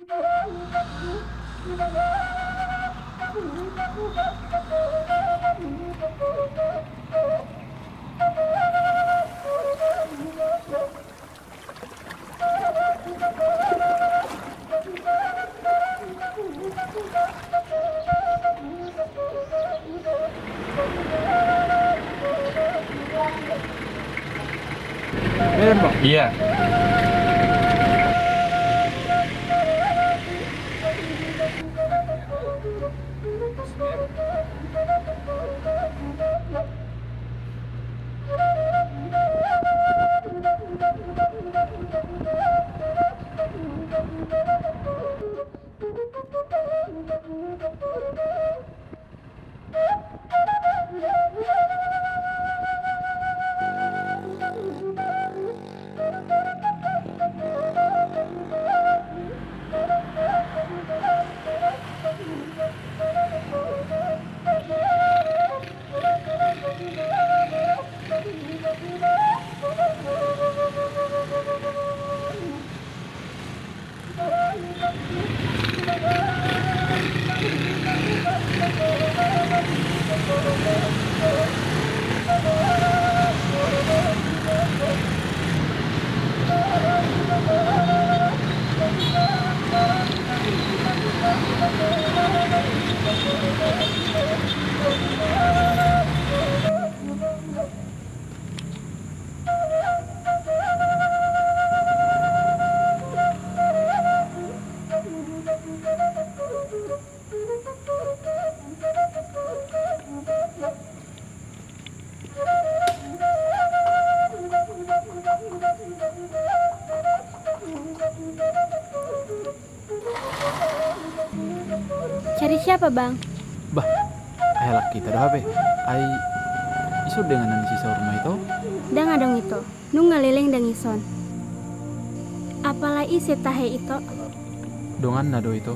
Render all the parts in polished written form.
Bang? Iya. Cari siapa, Bang? Bah, helak kita dah HP. Ai isu dengan nang sisa rumah itu. Dang adong itu, nu ngaleleng dang ison. Apalagi setahe itu. Dongan nado itu.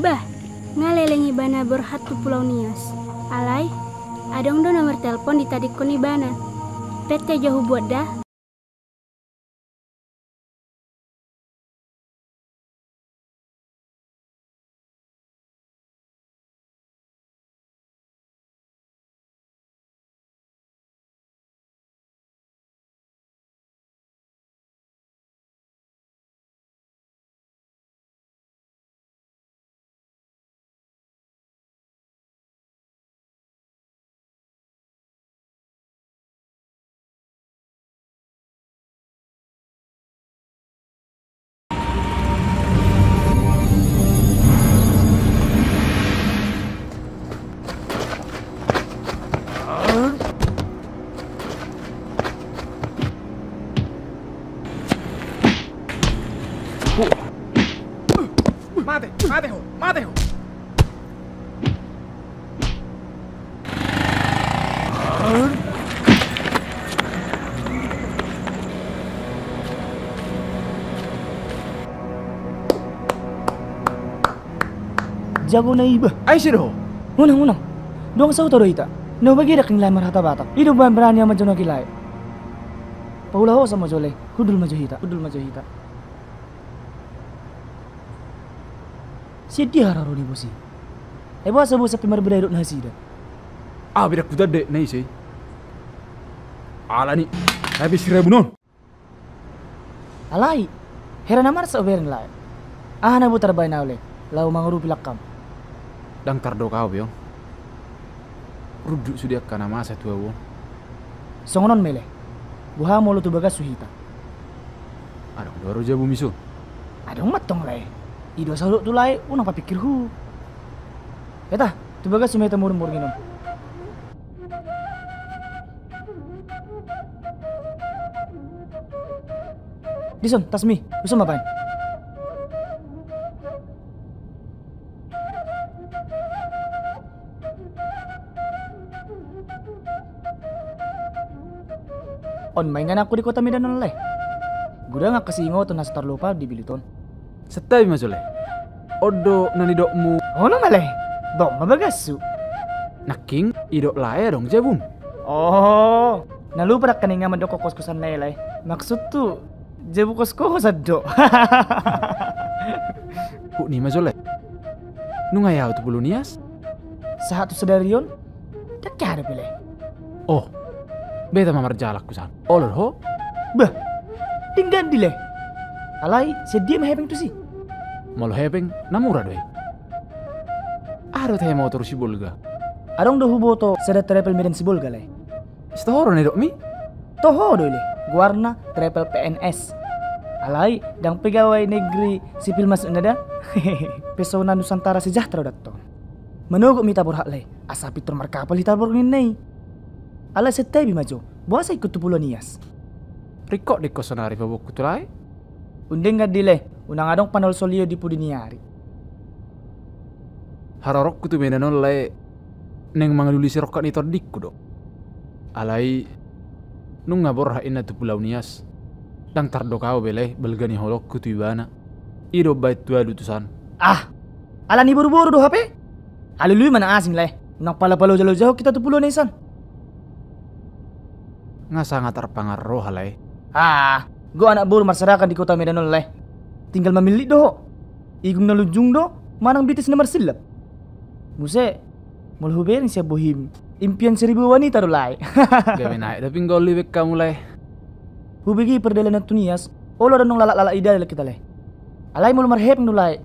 Bah, ngalelengi bana berhat tu Pulau Nias. Alai, adong do nomor telepon di tadi koni bana. PT jauh buat dah. Mate ho. Jago na iba. Ay sino? Unang. Doang sa utoro ita. No bagi dak nilai marhata batak. Ido ban berani ama jono kilai. Paula ho sama jole. Hudul majahita. Sedih hararo ni bosi. Eba sabu sa pimar bedairut na hasida. Ah bidak kuda de nai sih. Ala ni. Habis 1000 non. Alai. Hera namar sa overeng lai. Ah na butar bay na ule. Lau manguru pilakam. Dang tardo kau biong. Ruduk sudah kana masa tua wo. Songonon mele. Buha molo tu bagas suhita. Adong doro jabu miso. Adong matong lai. Ido saluk tu lai unang papikir hu. Eta, tu bagas sumeta murmur nginom. Dison, tasmi, usum apain? On maingan aku di kota Medan oleh. Gua nggak kesingo tuh nastar lupa di Biliton. Setai masole. Odo nani dokmu. Oh no maleh. Dok mabagasu. Naking idok lae dong jabun. Oh, nalupa rak kaninga madok kos-kosan lelay. Maksud tuh jabu kos-kosan do. Hu ni mazole. Nu ngayau tu puluh nias? Satu sedarion, tak ada pilih. Oh, beta mamar jalak kusan. Olor ho? Bah, tinggal dile. Alai, sedia mahepeng tu sih. Malu hepeng namura doi. Aro teh motor si bulga. Adong do huboto sada travel meden si Bolga lai. Istahoro ne dok mi? Toho do le, guarna travel PNS. Alai, dang pegawai negeri sipil masuk nada. Pesona Nusantara sejahtera datto. Menogok mita borhak lai, asa pitur markapal hitar borgin nei. Alai setebi majo, buasa ikut tu pulau nias. Rikok di kosonari babok kutulai? Undeng gak dile, unang adong panol solio di pudiniari. Harorok kutu medan oleh neng mangaluli si rokat ni tordikku dok. Alai nung ngabor ha ina tu pulau nias. Dang tardo kau bele belgani holok kutu ibana. Ido bait tua dutusan. Ah, ala ni buru-buru do HP? Alului mana asing lai. Unang pala-pala jauh-jauh kita tu pulau nisan. Nga sangat terpengaruh halai. Ah, gua anak buru masyarakat di kota Medan lai. Tinggal memilih do. Igung nalujung do, manang bitis nomor silap. Muse, mulhuberin siya bohim. Impian 1000 wanita do lai. Gawe naik tapi ngol liwek kamu lai. Hubigi perjalanan tunias, olo dan nong lalak-lalak ida kita lai. Alai mulu marhep do lai.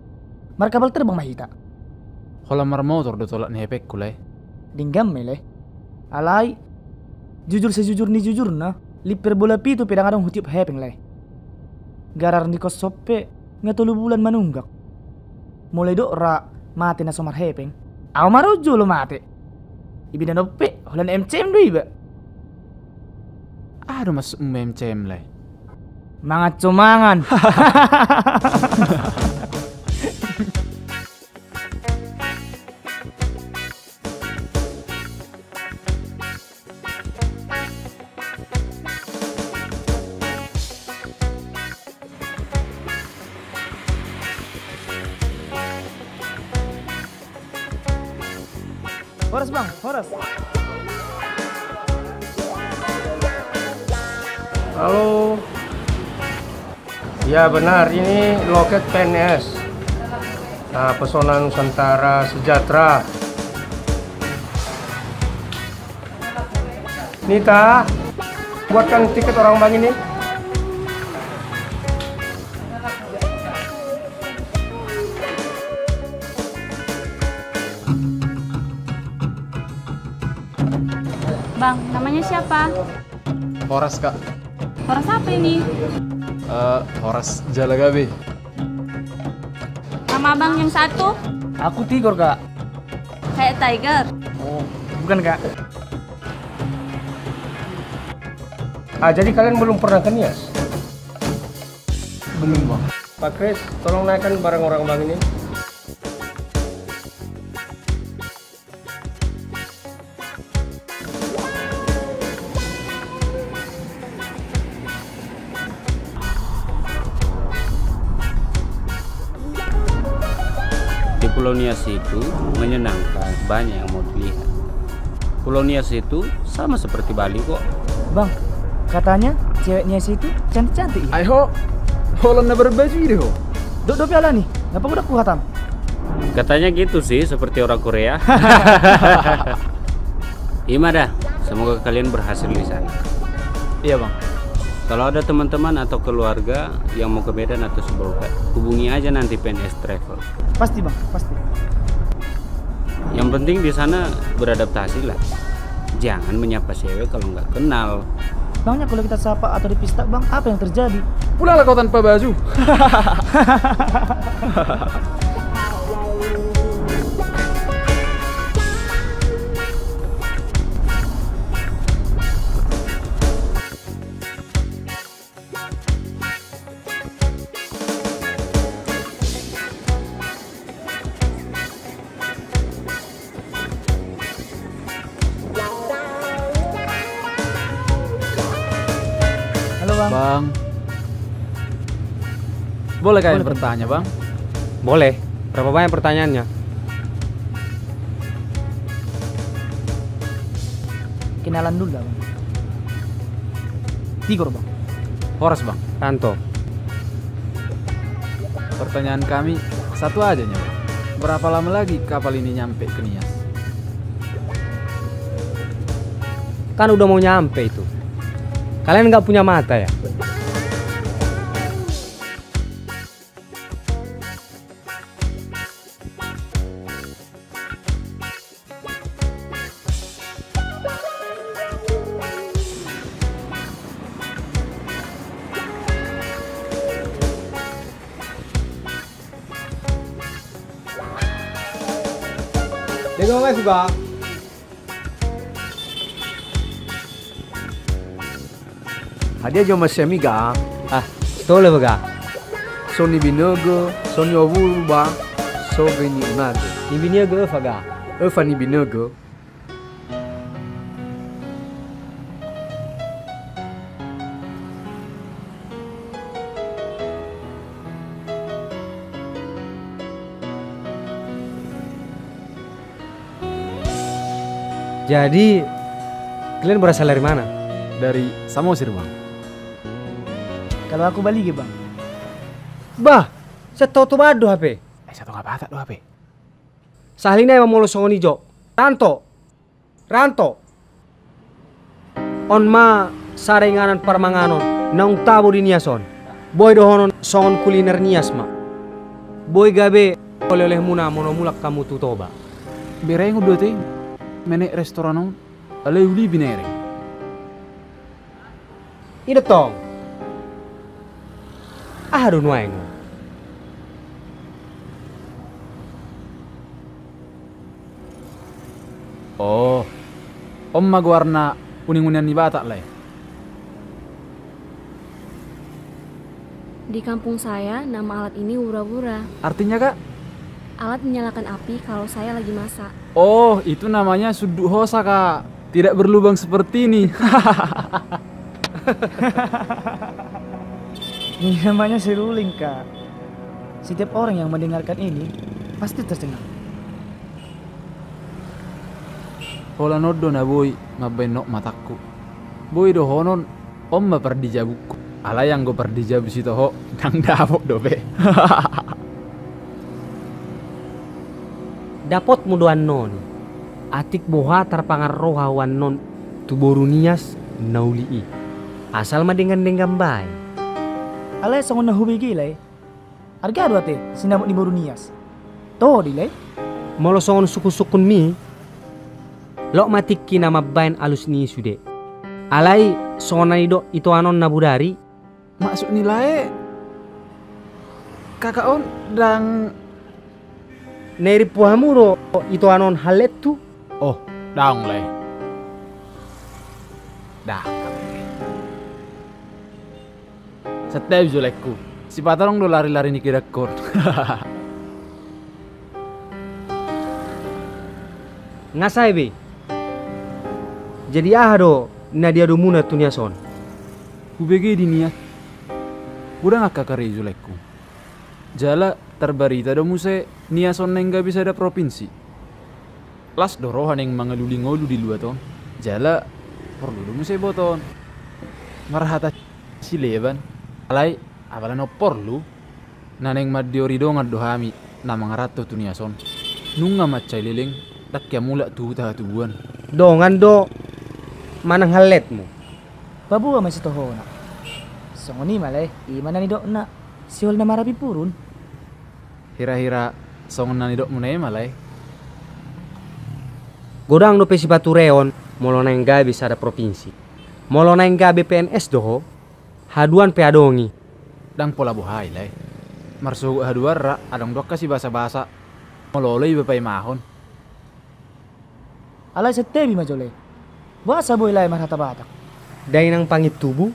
Markabal terbang mahita. Holamar motor do tolak ni hepek kulai. Dinggam mele. Alai, jujur sejujur ni jujur na. Liper bola pitu pedang adong hutip hepeng lai. Garar ni kos sope, ngatulu bulan manunggak. Mulai do ra mati na somar hepeng. Aw marujo lo mati. Ibi na nope, holan MCM do iba. Aduh masuk MCM lai. Mangat cumangan. Horas bang, horas. Halo. Ya benar, ini loket PNS. Nah, Pesona Nusantara Sejahtera. Nita, buatkan tiket orang bang ini. Bang, namanya siapa? Horas kak. Horas apa ini? Horas Jalagabe. Nama abang yang satu? Aku Tigor kak. Kayak Tiger. Oh, bukan kak. Ah, jadi kalian belum pernah ke Nias? Belum bang. Pak Kris, tolong naikkan barang orang bang ini. Di Pulau Nias itu menyenangkan, banyak yang mau dilihat. Pulau Nias itu sama seperti Bali kok. Bang, katanya ceweknya situ cantik-cantik ya? Ayo, holan na berbaju deh ho. Dok piala nih, ngapa udah kuhatam? Katanya gitu sih, seperti orang Korea. Ima dah, semoga kalian berhasil di sana. Iya bang. Kalau ada teman-teman atau keluarga yang mau ke Medan atau Sebolga, hubungi aja nanti PNS Travel. Pasti bang, pasti. Yang penting di sana beradaptasi lah. Jangan menyapa cewek kalau nggak kenal. Bangnya kalau kita sapa atau dipista bang, apa yang terjadi? Pulanglah kau tanpa baju. Halo bang. Bang. Boleh kalian Boleh, bertanya bang? Boleh. Berapa banyak pertanyaannya? Kenalan dulu lah bang. Tigor bang. Horas bang. Tanto. pertanyaan kami satu aja nyawa. Berapa lama lagi kapal ini nyampe ke Nias? Kan udah mau nyampe itu. Kalian nggak punya mata ya? Dengar nggak suka? Hadiah joma semi ga. Ah, tole baga. Soni binogo, Soni ovulba, so veni unago. Ibinya gue faga. Fani binogo. Jadi kalian berasal dari mana? Dari Samosir bang. Kalau aku balik bang. Bah, saya tahu tuh badu HP. Satu nggak patah doh HP. Sahlina emang mau songon ijo. Ranto. On ma sarenganan parmanganon naung tabu di Niason. Boy dohonon songon kuliner Nias ma. Boy gabe oleh muna monomulak kamu tutoba. Bereng udah teh. Menek restoran ale uli binere. Ida tong. Aduh nuaing. Oh, om warna kuning-kuningan di Batak lah. Di kampung saya, nama alat ini wura-wura. Artinya kak? Alat menyalakan api kalau saya lagi masak. Oh, itu namanya suduk hosa kak. Tidak berlubang seperti ini. Ini namanya seruling kak. Setiap orang yang mendengarkan ini pasti tercengang. Hola nodo na boy, mabenok mataku. Boy dohonon, om ma perdi jabuku. Ala yang go perdi jabu si toho, nang dapok dobe. Dapot muduan non. Atik boha terpangar rohawan non tuborunias naulii. Asal mah dengan baik. Alay sangon na hubigi lay. Arga ado ate sinamot ni Borunias. To dilay. Molo songon suku-sukun mi. Lok matik kina mabain alus ni sude. Alay songon na ido itu anon nabudari. Maksud nilai kakak on dan Neri puhamuro itu anon halet tu. oh daung leh. Dah. Setiap julekku. Si patarong do lari-lari ni kira kor. Ngasai be. Jadi do na dia do muna tunya son. Kubege di niat. Udah ngak kakari julekku. Jala terbarita do muse niason neng gak bisa ada provinsi. Las dorohan yang mangaluli ngolu di luar ton. Jala perlu do muse boton. Marhata si leban. Alai apalan opor lu. Naneng madiori do ngadohami na mangarato tu niason. Nunga macai leleng tak kya mula tu tahatuan. Dongan do manang haletmu. Babu masih toho na. Songoni malay, imana ni dok na. Siol na marabi purun. Hira-hira songon nani dok munai malai. Godang do pesi batu reon molo nang gabe sada provinsi. Molo nang gabe PNS doho haduan pe adongi. Dang pola buhay lai. Marsuhu haduan ra adong dok kasih basa-basa. Mololoi bapai mahon. Alay sa tebi majole. Basa boy lay marhata batak. Dai nang pangit tubuh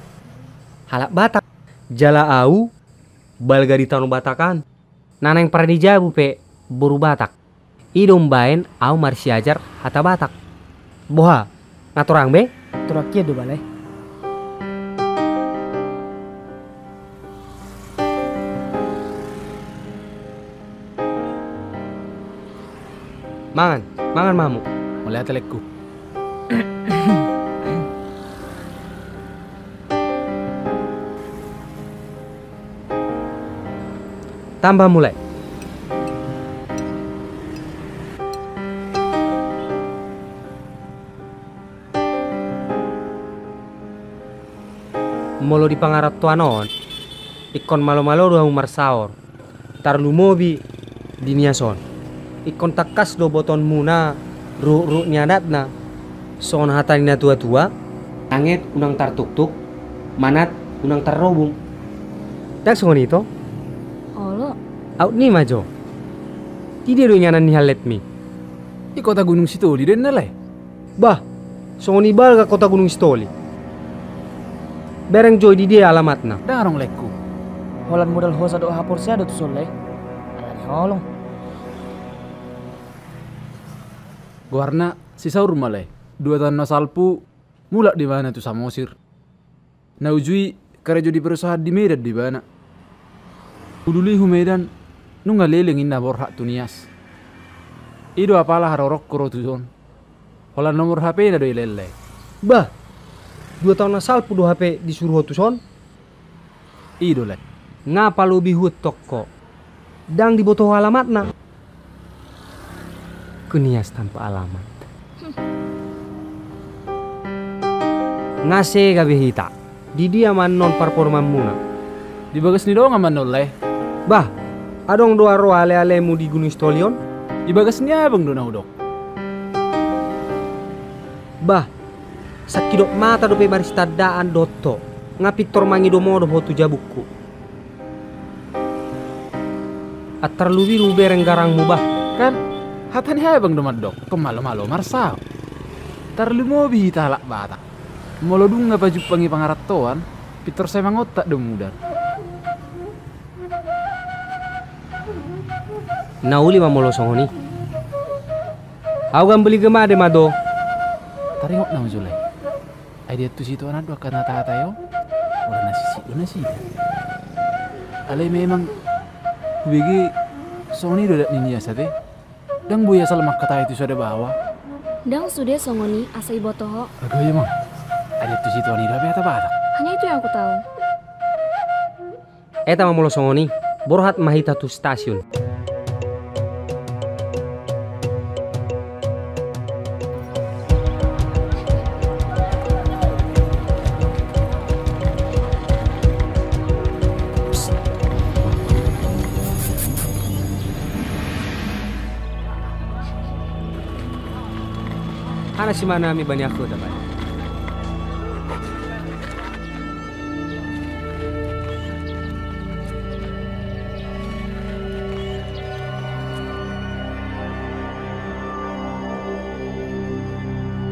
halak batak jala au balga di tanu batakan. Nanang para dijabu pe buru batak. Idom baen au marsi ajar hata batak. Boha ngaturang be? Turakia do balay. Mangan mamu. Melihat telekku. Tambah mulai. Molo di pangarat tuanon, ikon malo-malo doang umar saor. Tarlu mobi di niason. Ikon takas do boton muna ru nyadatna. Soon hatanina tua-tua, angit unang tartuk-tuk, manat unang tarrobung. Dak songon itu? Olo, Out ni majo. Tidak do nyanan ni halet mi. Di kota Gunung Sitoli den nalai. Bah, songon ibal ka kota Gunung Sitoli. Bereng joy di dia alamatna. Darong lekku. Holan modal hosa do hapor saya do tu soleh. Alani holong. Guarna si saur malai. 2 tahun na salpu mulak di mana tu samosir. Na ujui karejo di perusahaan di Medan di mana. Uduli hu Medan nunga leleng inna borhak tunias. Ido apalah harorok kuro tu zon. Holan nomor HP na do ilele. Bah, 2 tahun asal pudo HP disuruh tuson. Ido lek. Ngapa lebih hut toko? Dang di botoh alamatna. Kunias tanpa alamat. Ngase gabe hita. Di dia man non performa muna. Di bagas ni doang aman nolai. Bah, adong doa ro ale-alemu di Gunung Stolion. Di bagas ni abang do na udok. Bah, sakidok mata dope maristadaan dotto. Ngapitor mangi do modo hotu jabukku. Atar lubi bereng garang mubah. Kan hatan abang do madok. Kemalo-malo marsao. Tarlu mobi talak batak. Molo dunga baju pangi pangarat toan. Pitor saya mangotak do mudan. Nauli mamolo songoni. Awan beli gema de mado. Taringok na Zulai. Ay dia tu situ anak dua kana tayo. Wala nasi. Alay memang bigi songoni do dak ninya sate. Dang buya salamak kata itu sudah bawa. dang sudah songoni asai botoho. Agak ya mah. Ada tu situ ani dapat apa batak. Hanya itu yang aku tahu. Eta mamolo songoni. Borhat mahita tu stasiun. Ana si manami banyak aku dapat.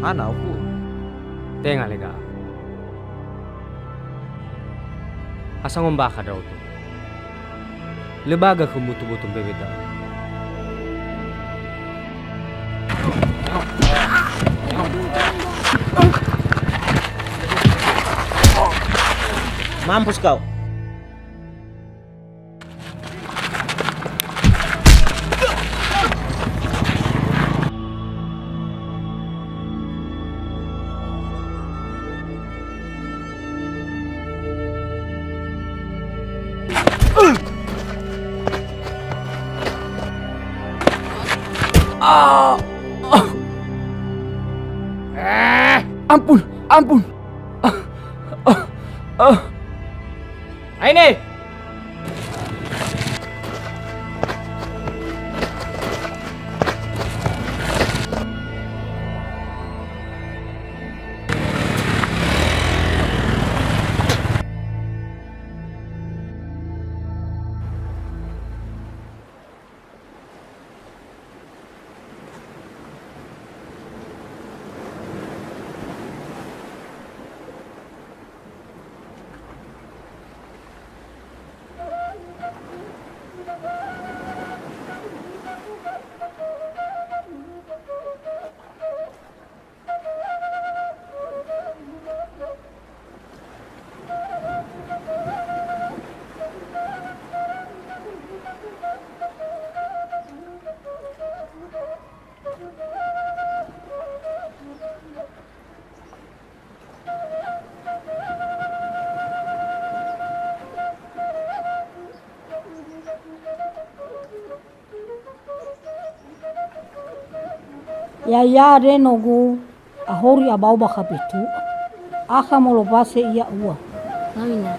Ana aku. Tengah lega. Asang ngombaka daw to. Lebaga kumutu-butong bebeda. Mampus kau. Ampun. Aine. Ya yare nogu ahori abau bakapitu. Aka molopase iya ua. Lawina.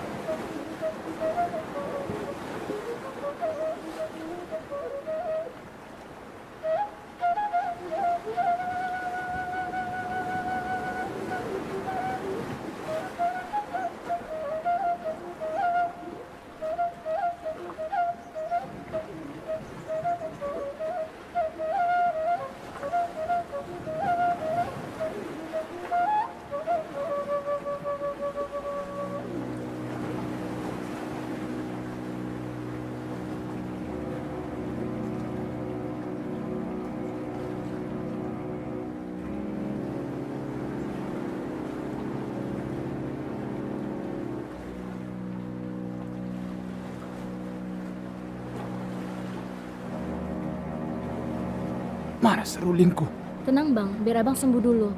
Mana serulingku? Tenang bang, biar abang sembuh dulu.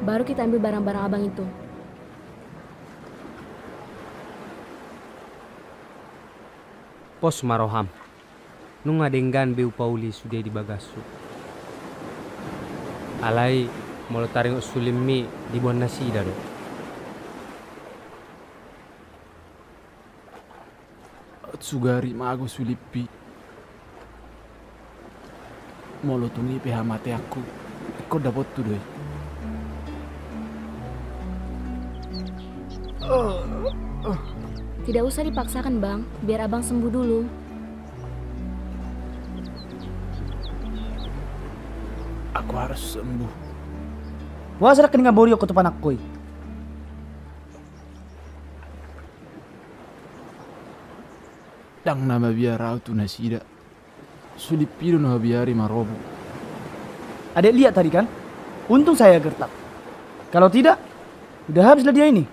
Baru kita ambil barang-barang abang itu. Pos maroham. Nung adenggan beu Pauli sudah di bagasu. Alai molo taring usulim mi di buan nasi dado. Sugari mago sulipi. Molo tungi peha mate aku. Kau dapat tu doi. Tidak usah dipaksakan bang, biar abang sembuh dulu. Aku harus sembuh. Wah serak keninga bori aku tuh panak koi. Dang nama biar tu nasida. Sulipido no biari marobu. Adek lihat tadi kan? Untung saya gertak. Kalau tidak, udah habislah dia ini.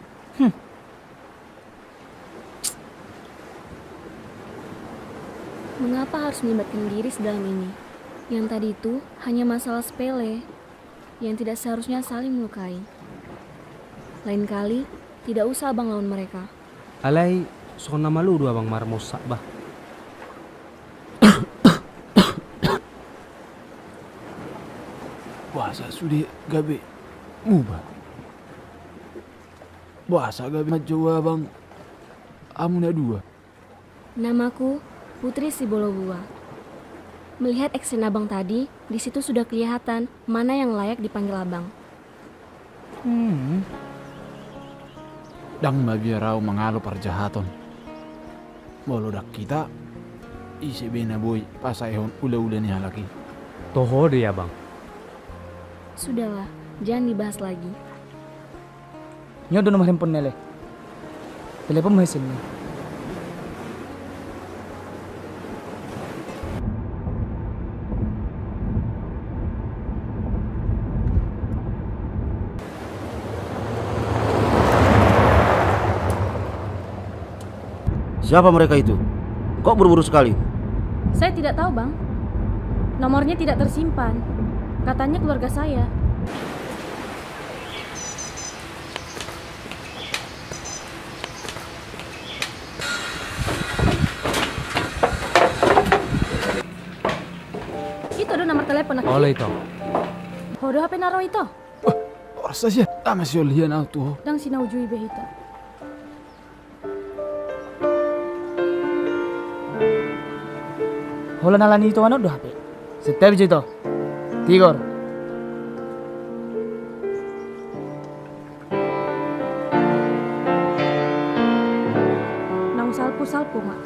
Mengapa harus melibatkan diri sedalam ini? Yang tadi itu hanya masalah sepele yang tidak seharusnya saling melukai. Lain kali, tidak usah abang lawan mereka. Alai sona malu dua abang marmosak bah. Puasa sudah gabe mubah. Puasa gabe majawa bang. Amuna dua. Namaku Putri Sibolobua. Melihat action abang tadi, di situ sudah kelihatan mana yang layak dipanggil abang. Dang mabiarau mengalu perjahatan. Molodak kita isi bena boy pasaihon ula-ula nih lagi. Toho deh ya bang. Sudahlah, jangan dibahas lagi. Nyo do nomor handphone nele. Telepon mo hasil niya. Siapa mereka itu? Kok buru-buru sekali? Saya tidak tahu bang. Nomornya tidak tersimpan. Katanya keluarga saya. Itu ada nomor telepon aku. Oleh itu. Hodo HP naro itu. Orsa sih, masih lihat tuh. Dang sinau jui behita. Hola nalani itu ano do HP. Setiap itu. Tigor. Nang salpu mak.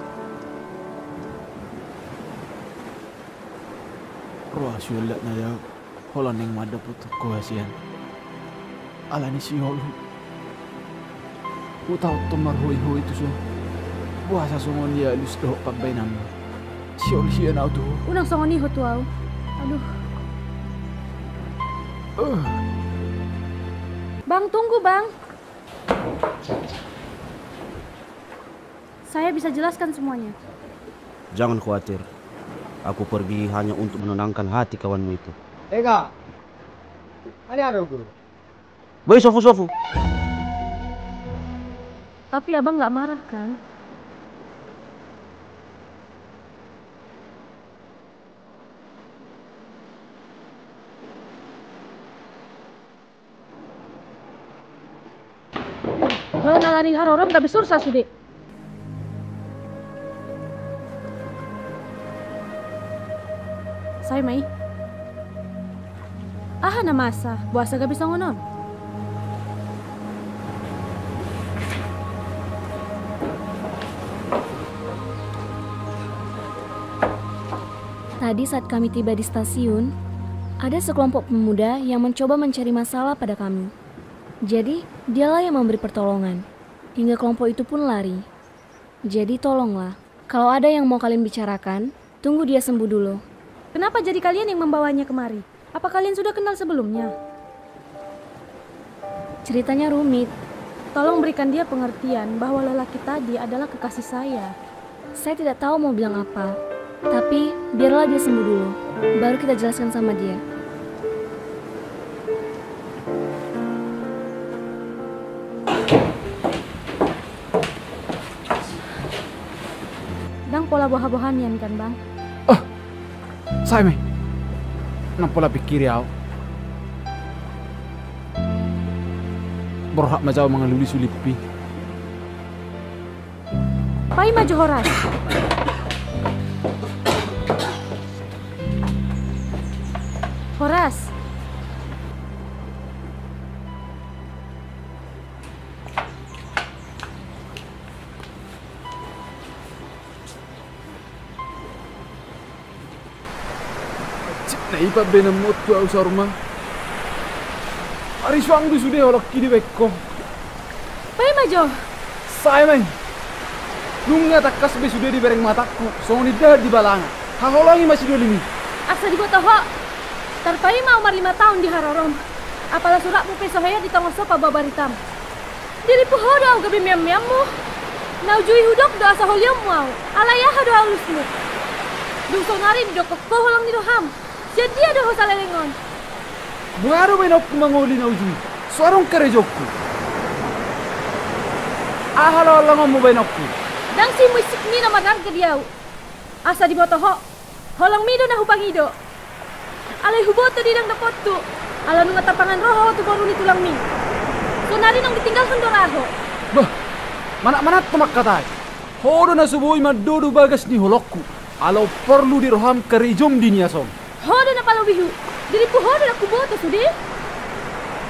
Roh syulat na daw. Hola neng mada putuk ko hasian. Ala ni si holu. Utau tomar hoi itu so. Buasa songon dia lus do pagbay namin. Siol siya na tuh. Unang songoni hotuau. Aduh. Bang, tunggu bang. Saya bisa jelaskan semuanya. Jangan khawatir. Aku pergi hanya untuk menenangkan hati kawanmu itu. Ega. Ani ada guru. Boy sofu. Tapi abang nggak marah kan? tangani harorom tapi sursa sudah. Saya mai. Na masa, buasa gak bisa ngonon. Tadi saat kami tiba di stasiun, ada sekelompok pemuda yang mencoba mencari masalah pada kami. Jadi, dialah yang memberi pertolongan. Hingga kelompok itu pun lari. Jadi tolonglah, kalau ada yang mau kalian bicarakan, tunggu dia sembuh dulu. Kenapa jadi kalian yang membawanya kemari? Apa kalian sudah kenal sebelumnya? Ceritanya rumit. Tolong berikan dia pengertian bahwa lelaki tadi adalah kekasih saya. Saya tidak tahu mau bilang apa. Tapi biarlah dia sembuh dulu, baru kita jelaskan sama dia. Dang pola boha-bohan yan kan bang? Saya meh. Nang pola pikir ya. Berhak macam mengaluli sulipi. Pai maju Horas. Horas. Nah, ipa bena motu au sarma. Ari suang du sudah olak kiri beko. Pai maju. Saya meh. Nungga takas be sudah di bereng mataku. Soni dah di balanga. Haholangi masih dua limi. Asa di botoho. Tarpai mau 5 tahun di Harorom. Apalah surat pupe sohaya di tongos sopa babaritam. Diri pohodo au gabi miam-miammu. Naujui hudok do asa holiom mau. Alaya do halusmu. Dung sonari di dokok koholang di doham. Jadi ada hosalelengon. Buaro benok mangoli naujui. Suarong kerejokku. Ahalo langom mo benokku. Dang si musik ni na manar ke diau. Asa di botoho. Holang mido na hupang hido. Alay huboto di nang dapotu. Ala nung tapangan roho tu baru ni tulang mi. Sonari nang ditinggalkan doraho. Bah, mana tumak katay. Hodo na subuhi madodo bagas ni holokku. Alau perlu diroham kerijom diniasom. Hodo na palobihu. Diripu hodo na kuboto sudi.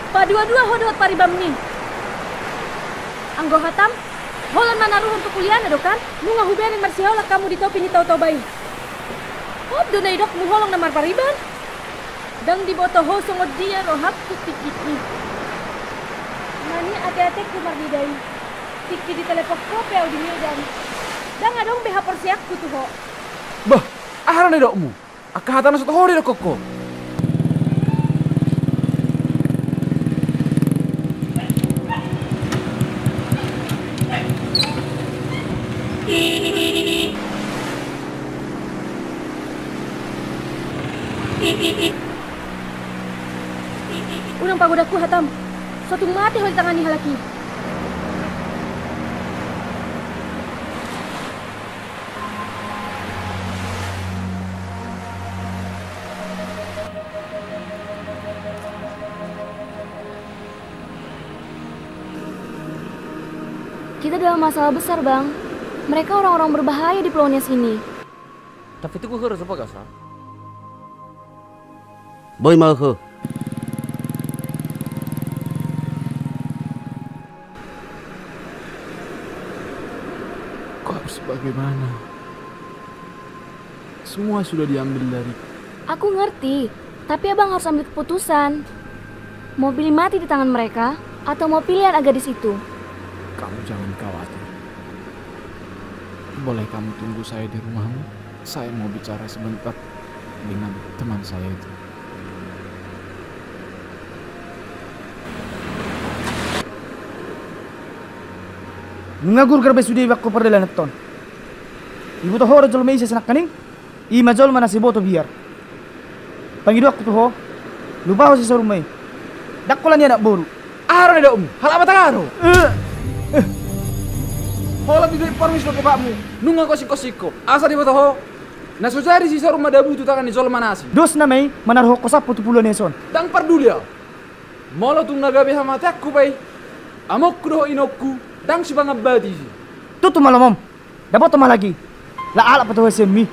Padua-dua hodo hot paribam ni. Anggo hatam. Holan manaruh untuk kuliah na dokan. Nunga huberin marsihola kamu di topi ni tau-tau bayi. Hodo na idok muholong na marpariban. Dang di boto ho songod dia rohap ku tikiti. Nani ate-ate ku mardidai. Tiki di telepon kope au di Medan. Dang adong beha persiak ku tuh ho. Bah, aharan na dokmu. Akahatan na sotohori na koko. Unang pagodaku hatam. Suatu mati hol tangani halaki. Kita dalam masalah besar, Bang. Mereka orang-orang berbahaya di Pulau Nias ini. Tapi itu gue harus apa gak sah? Boy mau ke? Kau harus bagaimana? Semua sudah diambil dari. Aku ngerti, tapi Abang harus ambil keputusan. Mau pilih mati di tangan mereka, atau mau pilih anak gadis itu? Kamu jangan khawatir. Boleh kamu tunggu saya di rumahmu? Saya mau bicara sebentar dengan teman saya itu. Mengagur kerbe sudi bakko perdelan ton. Ibu toh horo jol meisa senak kaning. Ima jol mana si boto biar. Pangidu aku tuh ho. Lupa ho si sorumai. Dakkolan ya nak boru. Aro na om. Hal apa tangaro? Hola bidai permis lo bapakmu. Nunga kosiko. Asa di boto ho. Na sujari si soruma dabu tu tangan ni jol manasi. Dos na may manar ho kosapo tu pulo neson. Dang parduli ya. Molo tung nagabe hamate aku bai. Amokku doh inokku, dang si bangabati si. Tutu malamom. Dapat toma lagi. La ala pato semi.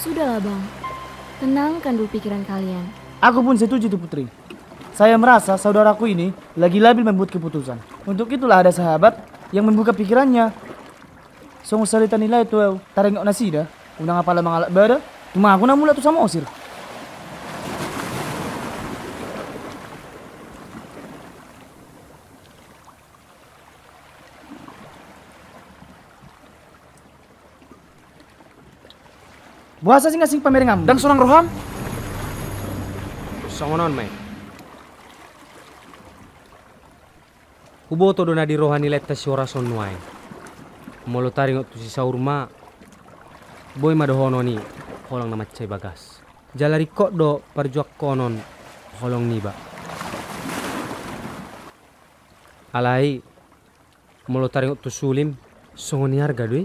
Sudahlah bang, tenangkan dulu pikiran kalian. Aku pun setuju tuh Putri. Saya merasa saudaraku ini lagi labil membuat keputusan. Untuk itulah ada sahabat yang membuka pikirannya. Songo salita nilai itu tarengok nasi dah. Undang apa lah mangalak bada. Cuma aku namula tuh sama osir. Buasa sing-sing pamerengam. Dang sorang roham. Songonon mai. Huboto dona di rohani letta si ora sonnuai. Molo taringot tu si saurma. Boy madohono ni holong na macai bagas. Jalari kok do parjuak konon holong niba. Alai molo taringot tu sulim songoni harga doi.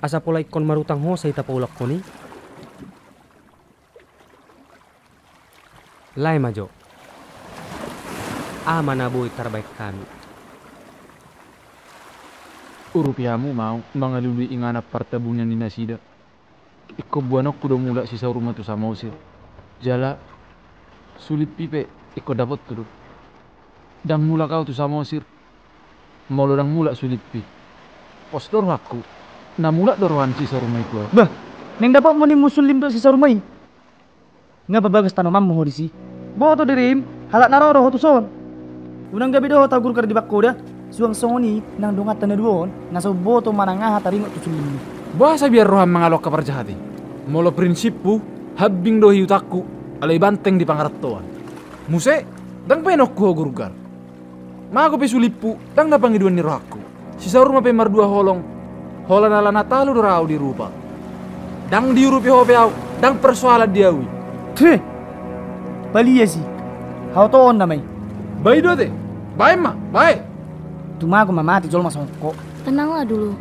Asa pola ikon marutang ho sa ita paulak ko ni. Lai majo. Mana boy terbaik kami. Urupiamu mau mangalului ingana partabungnya ni nasida. Iko buanok kudo mula sisa rumah tu sama usir. Jala sulit pipe iko dapat tuh. Dang mula kau tu sama usir. Molo dang mula sulit pi. Postor aku. Na mula dorohan sisa rumah itu. Bah, neng dapat mau ni musulim do sisa rumah. Ngapa bagas tanaman mo hodisi? Boto dirim, halak naroro tu son. Unang gabi do tagur kar di bakkoda. Suang songoni nang dongat tanda duon, naso boto manangah taringot tu sulim. Bahasa biar roham mengalok kabar jahati. Molo prinsipku, habing do hiutaku, alai banteng di pangaratoan. Muse, dang penokku hogurgar. Ma aku pesulipu, dang napang iduan ni rohaku. Sisa rumah pemar dua holong. Holan ala natalu dorau di rupa. Dang diurupi hopeau, dang persoalan diawi. Teh, bali ya sih. Hau to on namai. Baik dote, baik ma, baik. Cuma aku mamati jol masuk kok. Tenanglah dulu,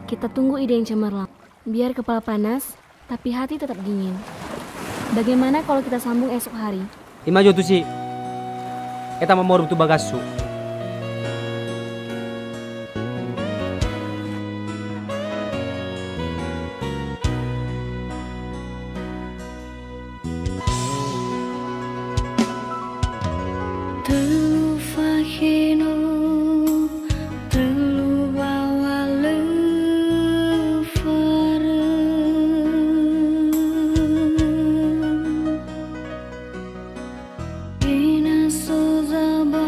kita tunggu ide yang cemerlang. Biar kepala panas, tapi hati tetap dingin. Bagaimana kalau kita sambung esok hari? Imajo tu si. Eta mamor tu bagasu. Ina so zaba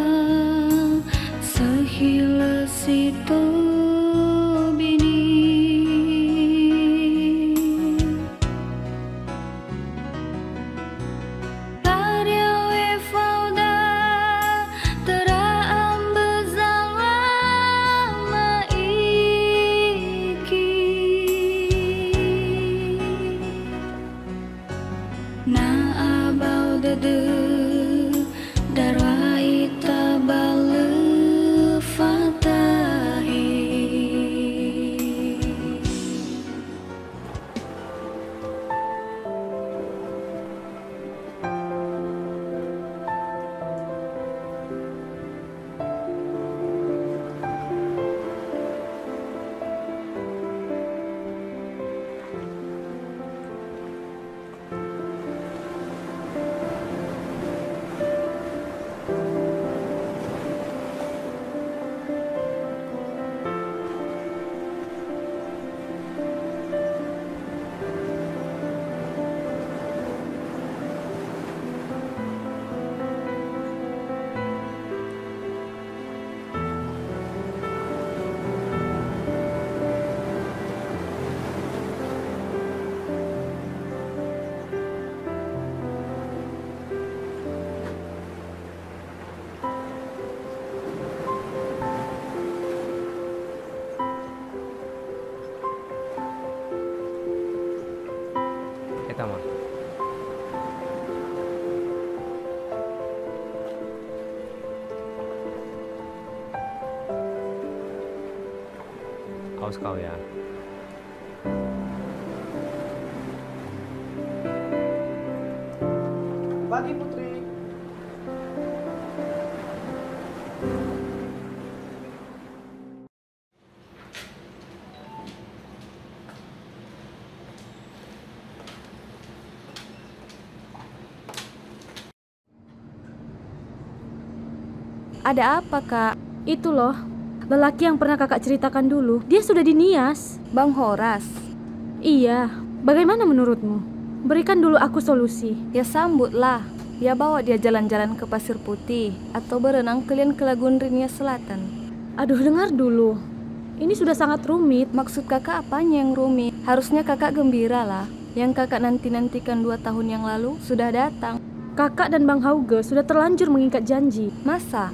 kaos kau ya. Pagi Putri. Ada apa, Kak? Itu loh, lelaki yang pernah kakak ceritakan dulu. Dia sudah dinias. Bang Horas. Iya, bagaimana menurutmu? Berikan dulu aku solusi. Ya sambutlah. Ya bawa dia jalan-jalan ke Pasir Putih atau berenang keliling ke Lagun Rinia Selatan. Aduh, dengar dulu. Ini sudah sangat rumit. Maksud kakak apanya yang rumit? Harusnya kakak gembira lah. Yang kakak nanti-nantikan 2 tahun yang lalu sudah datang. Kakak dan Bang Hauge sudah terlanjur mengikat janji. Masa?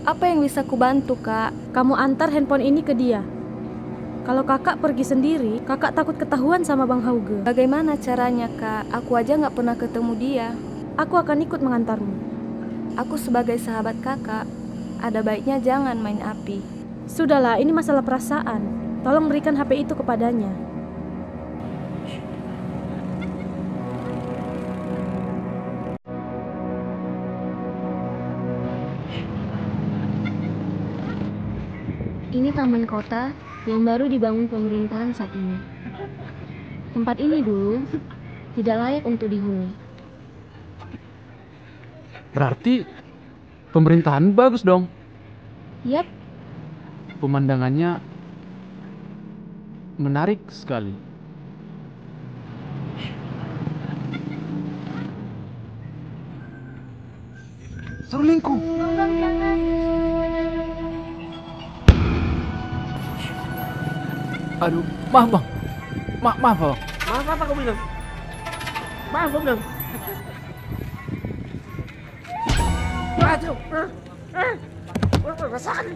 Apa yang bisa kubantu, Kak? Kamu antar handphone ini ke dia. Kalau kakak pergi sendiri, kakak takut ketahuan sama Bang Hauge. Bagaimana caranya, Kak? Aku aja nggak pernah ketemu dia. Aku akan ikut mengantarmu. Aku sebagai sahabat kakak, ada baiknya jangan main api. Sudahlah, ini masalah perasaan. Tolong berikan HP itu kepadanya. Ini taman kota yang baru dibangun pemerintahan saat ini. Tempat ini dulu tidak layak untuk dihuni. Berarti pemerintahan bagus dong. Yap, Pemandangannya menarik sekali. Serulingku. Aduh, maaf bang. Maaf bang. Maaf apa kau bilang? Maaf kau bilang. Aduh. Rasakan.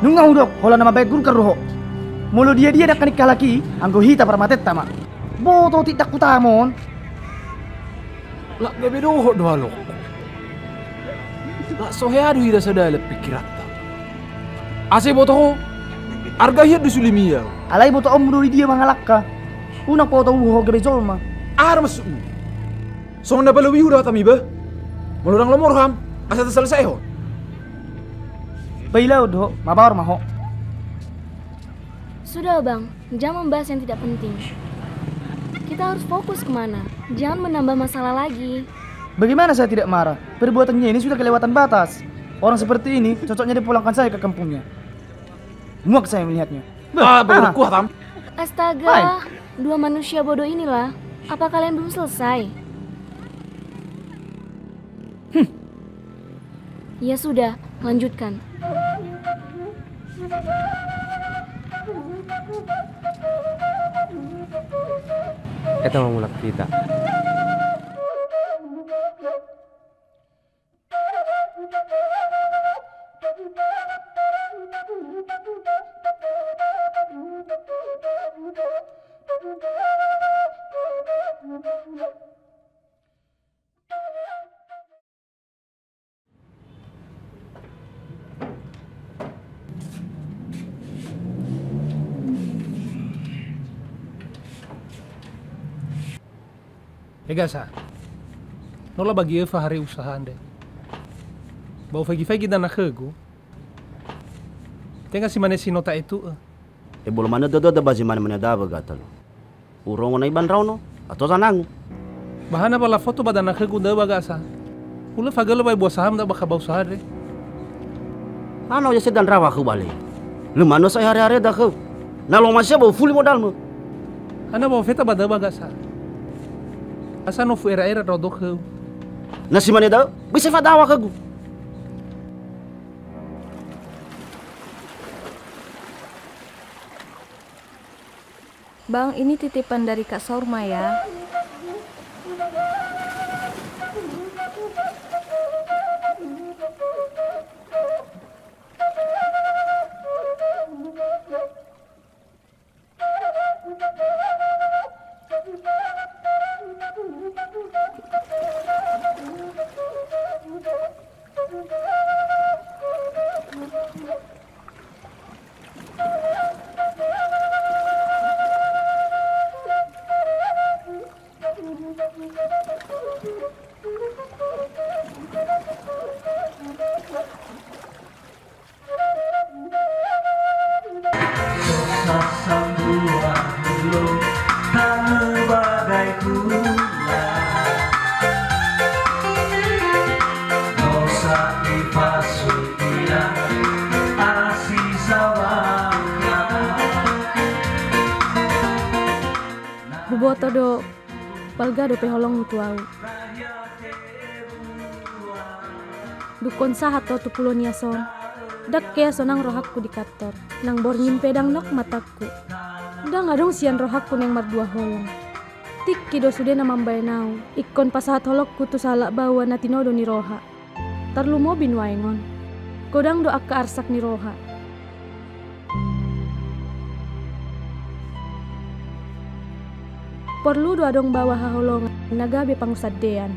Nungau dok, hola nama baik gun keruho. Mulu dia nak nikah lagi, anggo hita permatet tama. Boto tidak kutamon. Lah gabe doho doa lo. Lah soheadu hida sadala pikirata. Ase boto arga hiad dusulimia. Alai boto om duri dia mangalakka. Unak boto uho gabe zolma. Ar masu. Sonda balawi udah tami ba. Mulurang lomor ham. Asa selesai ho. Bailau dok, mabawar maho. sudah bang, jangan membahas yang tidak penting. Kita harus fokus kemana, jangan menambah masalah lagi. Bagaimana saya tidak marah? Perbuatannya ini sudah kelewatan batas. Orang seperti ini cocoknya dipulangkan saya ke kampungnya. Muak saya melihatnya. Berkuah tam. Astaga, dua manusia bodoh inilah. Apa kalian belum selesai? Ya sudah, lanjutkan. Kita mau mulai cerita. Egasa, nola bagi Eva hari usaha ande. Bau fagi-fagi dan nakegu. Tengah si mana si nota itu. Belum mana dodo da bazi mana mana daba gatal. Urong na iban rauno atau sanang. Bahana bala foto badan nakegu da bagasa. Ula fagalo bay buah saham da baka bau usaha de. Ano ya sedan rawa ku balik. Lemano saya hari-hari dah ku. Nalo masih bau full modal mo. Ana bau feta bada bagasa. Asa no fu era rodok. Nasi mana dah? Bisa fadawa kagu. Bang, ini titipan dari Kak Saurma ya. Buboto do balga do peholong itu au. Dukon sahat to tupulo niason. Dak kaya sonang rohakku di kantor. Nang bor nyimpe dang nok mataku. Dang adong sian rohakku neng mardua holong. Tik kido sude na mambay nau. Ikon pasahat holokku tu salak bawa na tinodo ni roha. Tarlu mo binwaengon. Kodang do akka arsak ni roha. Perlu do adong bawa haholongan nagabe pangusadean.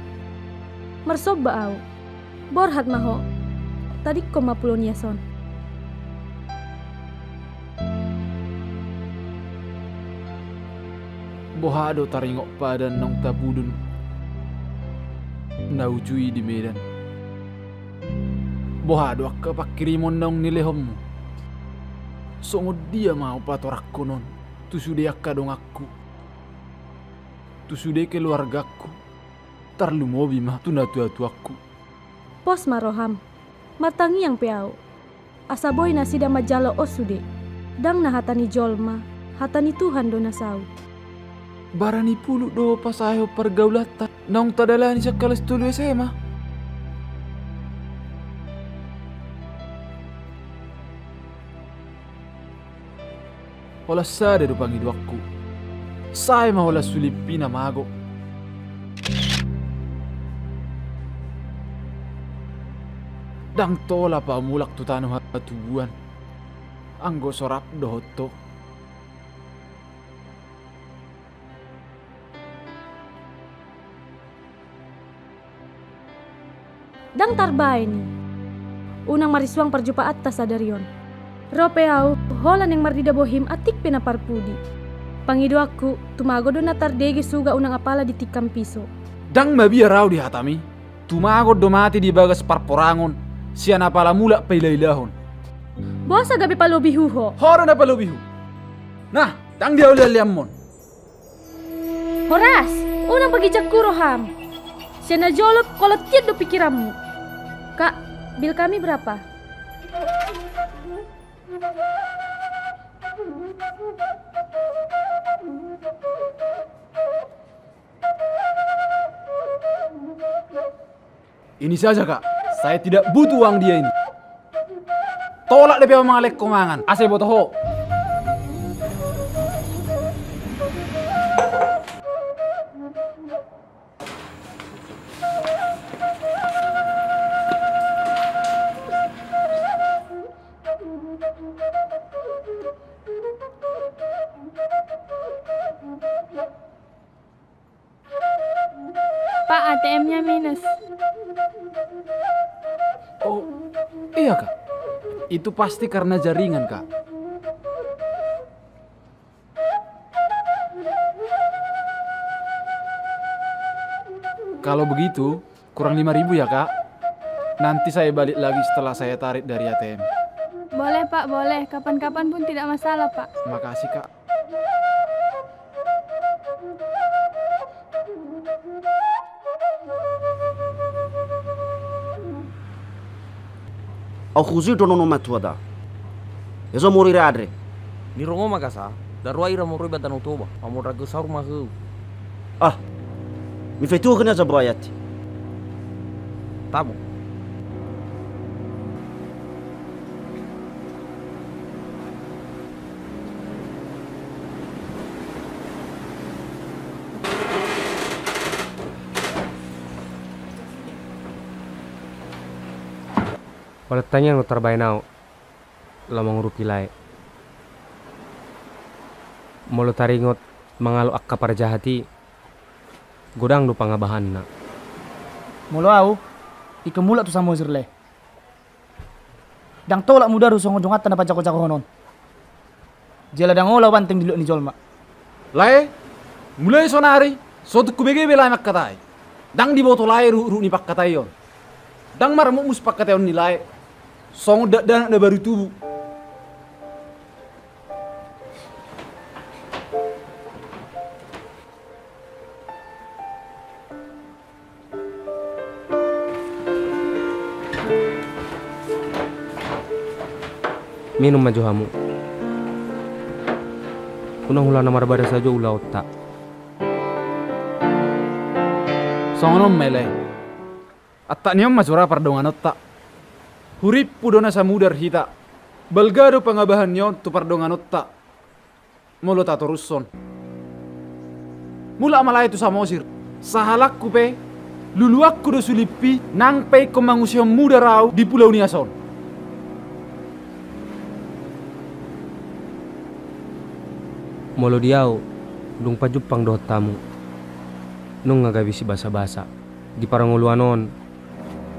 Mersob au. Borhat maho. Tadi ko mapulon yason. Bohado taringok pada nong tabudun. Naujui di Medan. Bohado akka pakirimon nong nilehommu. Songod dia mau patorak konon. Tu sude akka dong aku. Tu sude keluargaku. Tarlu mobi mah tu natu aku. Pos maroham. Matangi yang peau. Asa boy nasi da majalo osude. Dang na hatani jolma. Hatani Tuhan do nasau. Barani pulu do pasayo pergaulatan. Nong tadalani sakalas tulu SMA. Wala sada do pangidu aku. Saya mah wala sulipina mago. Dang tola pa mulak tu tanah hatubuan. Anggo sorap dohoto. Dang tarbay ni. Unang mariswang perjupa atas sadarion. Ropeau holan yang mardida bohim atik penaparpudi. Pangido aku tumago do natardege suga unang apala di tikam piso. Dang mabia raw di hatami. Tumago do mati di bagas parporangon. Siya na pala mula pailailahon. Bosa gabi palobihu ho. Hora na palobihu. Nah, dang dia ulit liamon. Horas, unang pagijak kuroham. Siya na jolop kolot tiad do pikiranmu. Kak, bil kami berapa? Ini saja kak, saya tidak butuh uang dia ini. Tolak DP mga lekkomangan, ase botoho. Pak, ATM-nya minus. Oh, iya kak. Itu pasti karena jaringan kak. Kalau begitu, kurang 5.000 ya kak. Nanti saya balik lagi setelah saya tarik dari ATM. Boleh pak, boleh. Kapan-kapan pun tidak masalah pak. Makasih kak. Au khuzi dono no matuada. Eso morir adre. Ni rongo makasa. Darwa ira mo riba tanu toba. Amo ragu saur mahu. Ah. Mi fetu kena zabayat. Tamu. Wala tanya no tarbay nao lamang rukilay. Molo taringot mangalo akka para jahati. Godang do pangabahan na. Molo au ikamula tu samo zirle. Dang tolak muda ru songo jongatan na pajako-jako honon. Jela dang ola banteng diluk ni jolma. Lae, mulai sonari, sotu kubege bela makkatai. Dang di boto lae ru ni pakkatai yon. Dang marmu mus pakkatai on ni lae. Song dan ada baru tubuh. Minum maju hamu. Kuna hula namar bare saja ulah otak. Songonom mele. Atta niom masura pardongan otak. Hurip pudona samudar hita. Balgado pangabahan nyo tu pardongan otak. Molo tato russon. Mula amalay itu samosir. Sahalak kupe. Luluak kudo sulipi. Nang pe komangusya muda rau di pulau Niason. Molo diau, dung pajupang dotamu. Nung ngagabisi basa-basa. Di paranguluanon,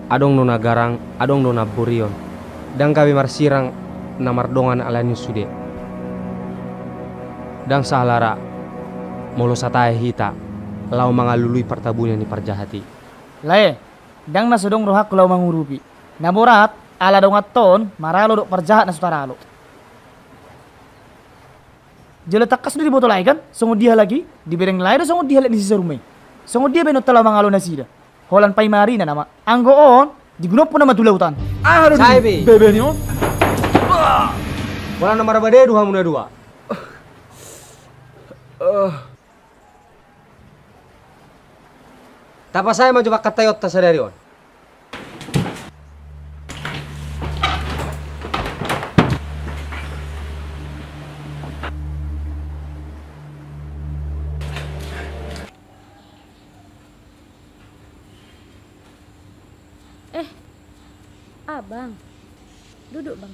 adong nona garang, adong nona burion. Dan kami marsirang namardongan alani sude. Dan sahalara, molo satae hita, lau mangalului pertabunya ni parjahati. Lae, dang nasudong rohak lau mangurupi. Naborat, ala dong aton, maralo dok parjahat na sutaralo. Jala takas di botol lain kan, songod dia lagi, di bereng lain songod dia lagi di sisa rumah. Songod dia benot telah mangalo nasida. Holan pai mari na nama. Anggo on, digunop pun nama tulautan. Aduh, Saibi. Bebe ni on. Wala namar bade dua muna dua. Tapa saya mau coba katayot ta sadari on. Bang, duduk bang.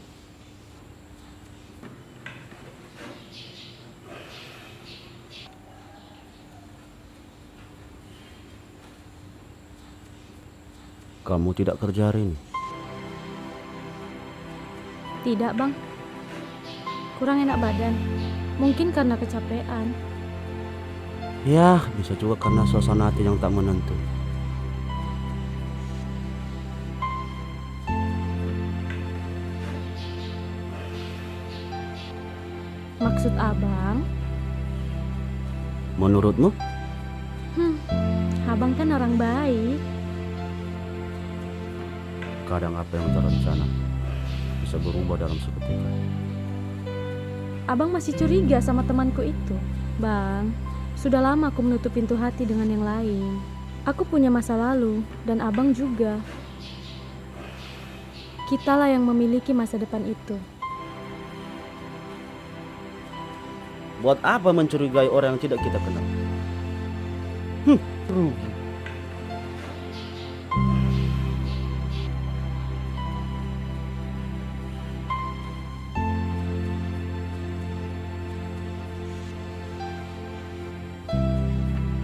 Kamu tidak kerja hari ini? Tidak bang, kurang enak badan. Mungkin karena kecapean. Ya, bisa juga karena suasana hati yang tak menentu. Maksud abang? Menurutmu? Abang kan orang baik. Kadang apa yang terencana bisa berubah dalam seketika. Abang masih curiga sama temanku itu. Bang, sudah lama aku menutup pintu hati dengan yang lain. Aku punya masa lalu, dan abang juga. Kitalah yang memiliki masa depan itu. Buat apa mencurigai orang yang tidak kita kenal? Rugi.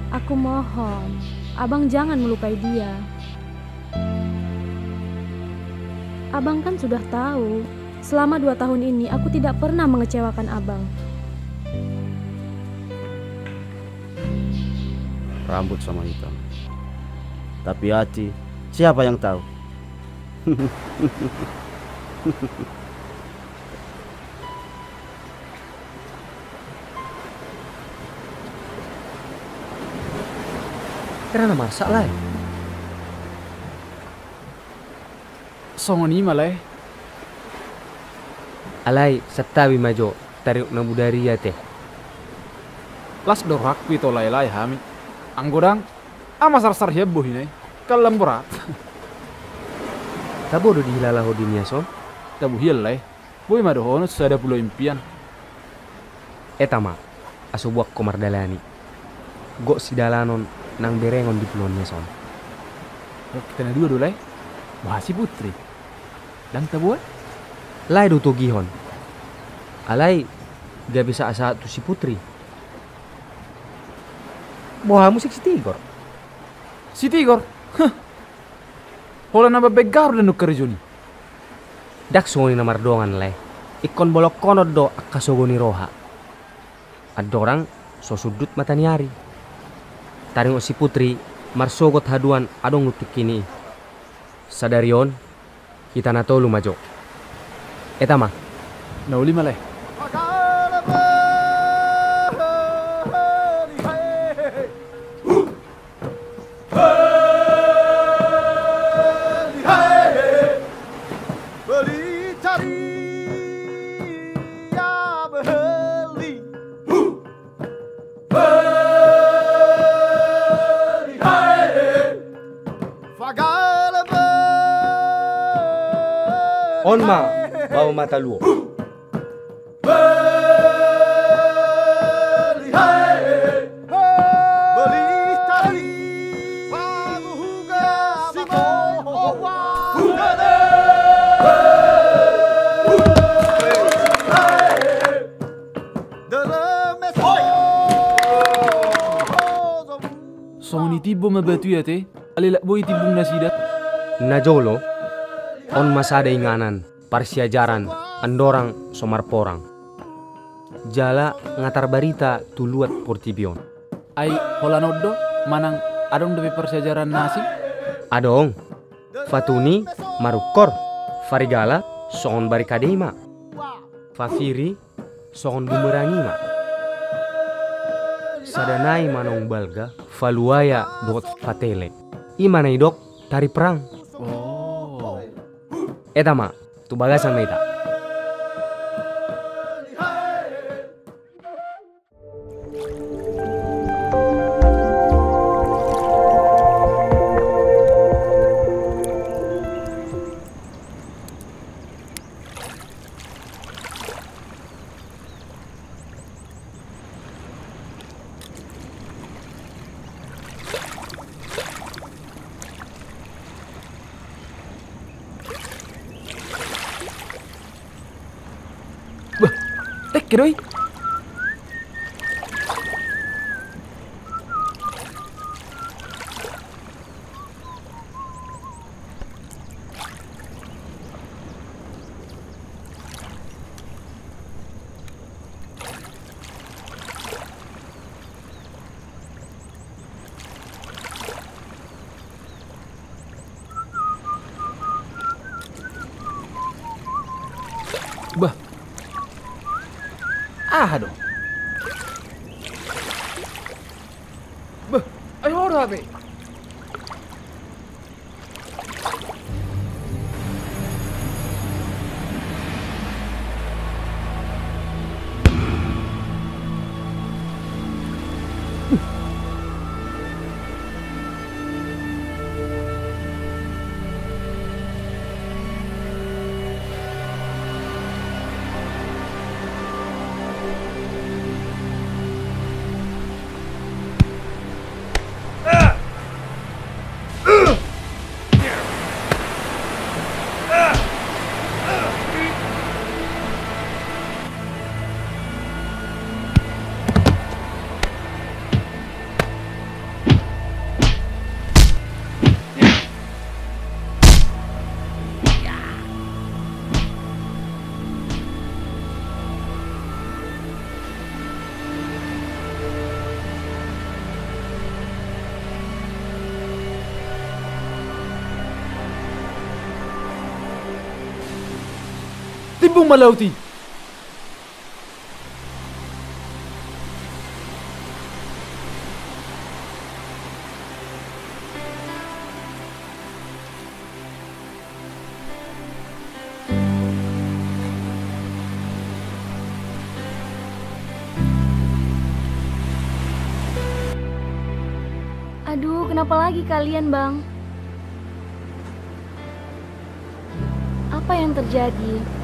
Aku mohon, abang jangan melukai dia. Abang kan sudah tahu, selama 2 tahun ini aku tidak pernah mengecewakan abang. Rambut sama hitam, tapi hati siapa yang tahu? Karena masalah. Songon ima lai. Alai setawi majo tarik na budariya teh. Las dorak pito lai hami. Anggodang amasar-sar heboh ini. Kalam berat. Tabo do dihilala ho dunia son. Tabu hil lai. Boy madohono sada pulau impian. Etama asubuak komardalani. Gok si dalanon nang berengon di pulaunya son. Kita na dua do lai. Bahasi putri. Dan tabuan? Lai do to gihon. Alai gak bisa asa tu si putri. Boha musik si Tigor. Si Tigor? Hah. Hola na begar dan nuker juni. Dak songoni na mardongan lai. Ikon bolok konod do akasogoni roha. Adorang so sudut mata niari. Taring si putri marsogot haduan adong nutik kini. Sadarion kita na tolu majo. Etama. Nauli malay. Onma, bau mata luo. Soni tibo mabatu ya te, alilak boy tibung nasida. Najolo, on masada inganan, parsiajaran, andorang somar porang. Jala ngatar barita tuluat portibion. Ai holanoddo manang adong depe persiajaran nasi? Adong, Fatuni marukor, Farigala soon barikadema, Fafiri soon bumerangi ma. Sadanai manong balga, faluaya dot fatele. Imanai dok tari perang. Oh. Eta ma, tu bagasan meta. Kedoi. Bah. Aduh. Bah, ayo ora be. Timbung malauti. Aduh, kenapa lagi kalian, Bang? Apa yang terjadi?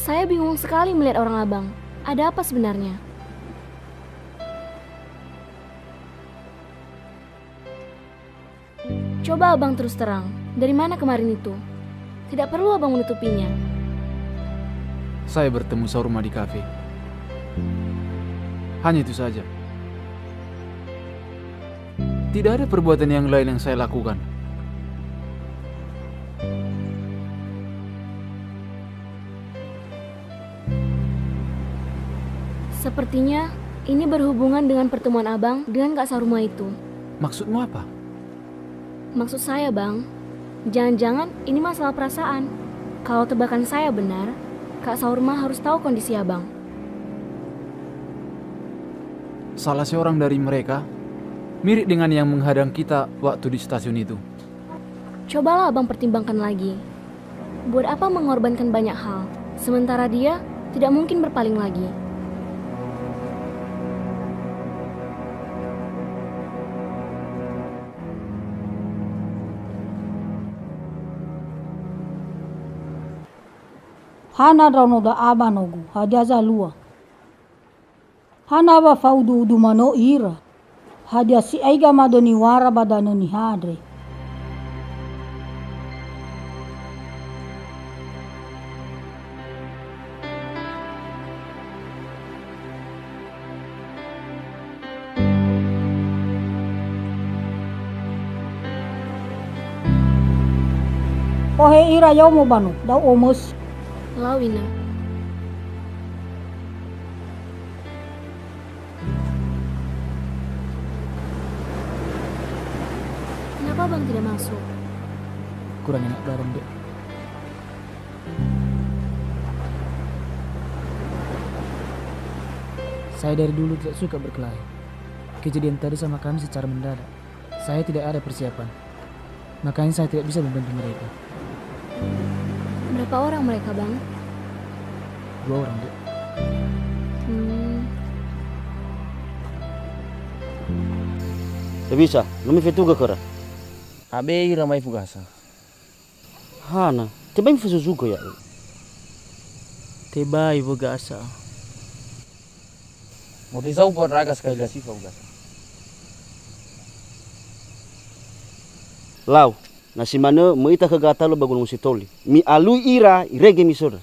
Saya bingung sekali melihat orang abang. Ada apa sebenarnya? Coba abang terus terang. Dari mana kemarin itu? Tidak perlu abang menutupinya. Saya bertemu Saurma di kafe. Hanya itu saja. Tidak ada perbuatan yang lain yang saya lakukan. Sepertinya ini berhubungan dengan pertemuan abang dengan Kak Saurma itu. Maksudmu apa? Maksud saya, Bang, jangan-jangan ini masalah perasaan. Kalau tebakan saya benar, Kak Saurma harus tahu kondisi abang. Salah seorang dari mereka mirip dengan yang menghadang kita waktu di stasiun itu. Cobalah abang pertimbangkan lagi. Buat apa mengorbankan banyak hal, sementara dia tidak mungkin berpaling lagi. Hana rano da aba nogu, hadiaza lua. Hana ba faudu udu mano ira. Hadia si aiga madoni wara badano ni hadre. Ohe ira yau mo banu, dau omos. Lawina. Kenapa bang tidak masuk? Kurang enak garam, Dek. Saya dari dulu tidak suka berkelahi. Kejadian tadi sama kami secara mendadak. Saya tidak ada persiapan. Makanya saya tidak bisa membantu mereka. Berapa orang mereka, Bang? 2 orang, Dek. Tidak bisa, nami fetuga kara. Abe ira mai fugasa. Hana, teba mi fusuzuka ya. Teba ibu gasa. Mau disau buat raga sekali lagi fugasa. Lau, nasi mana meita kegata lo bagun musitoli. Mi alui ira irege mi soda.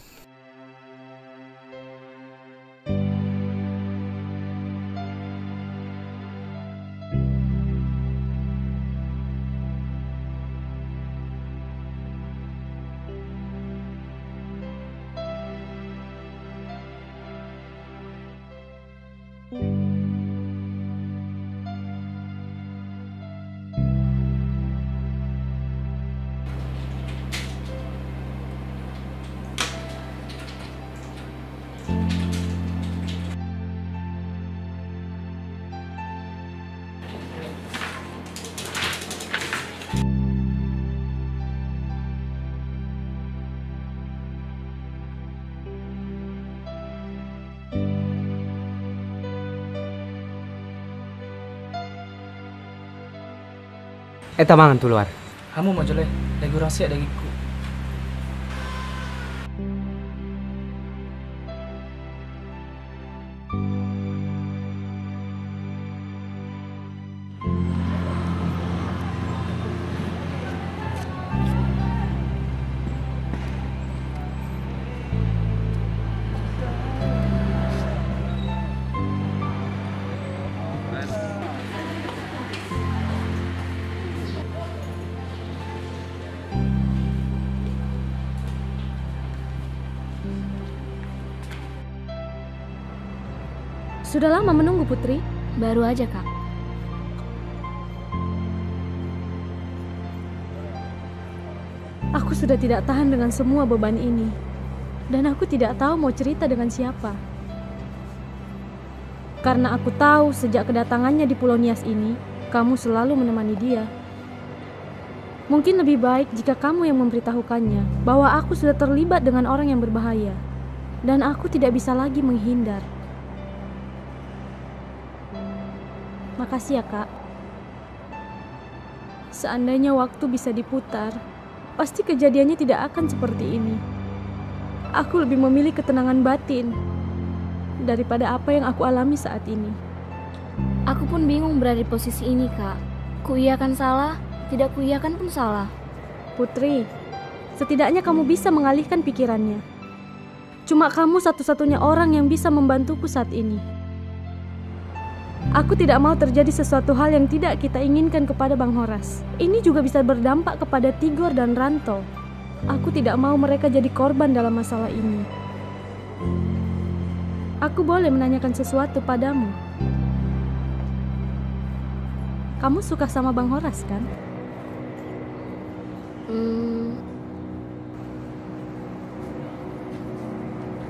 Mangan tu luar. Kamu mau jole, lagi rahasia dagiku. Sudah lama menunggu, Putri. Baru aja, Kak. Aku sudah tidak tahan dengan semua beban ini. Dan aku tidak tahu mau cerita dengan siapa. Karena aku tahu sejak kedatangannya di Pulau Nias ini, kamu selalu menemani dia. Mungkin lebih baik jika kamu yang memberitahukannya bahwa aku sudah terlibat dengan orang yang berbahaya. Dan aku tidak bisa lagi menghindar. Makasih ya, Kak. Seandainya waktu bisa diputar, pasti kejadiannya tidak akan seperti ini. Aku lebih memilih ketenangan batin daripada apa yang aku alami saat ini. Aku pun bingung berada di posisi ini, Kak. Kuiyakan salah, tidak kuiyakan pun salah. Putri, setidaknya kamu bisa mengalihkan pikirannya. Cuma kamu satu-satunya orang yang bisa membantuku saat ini. Aku tidak mau terjadi sesuatu hal yang tidak kita inginkan kepada Bang Horas. Ini juga bisa berdampak kepada Tigor dan Ranto. Aku tidak mau mereka jadi korban dalam masalah ini. Aku boleh menanyakan sesuatu padamu. Kamu suka sama Bang Horas, kan?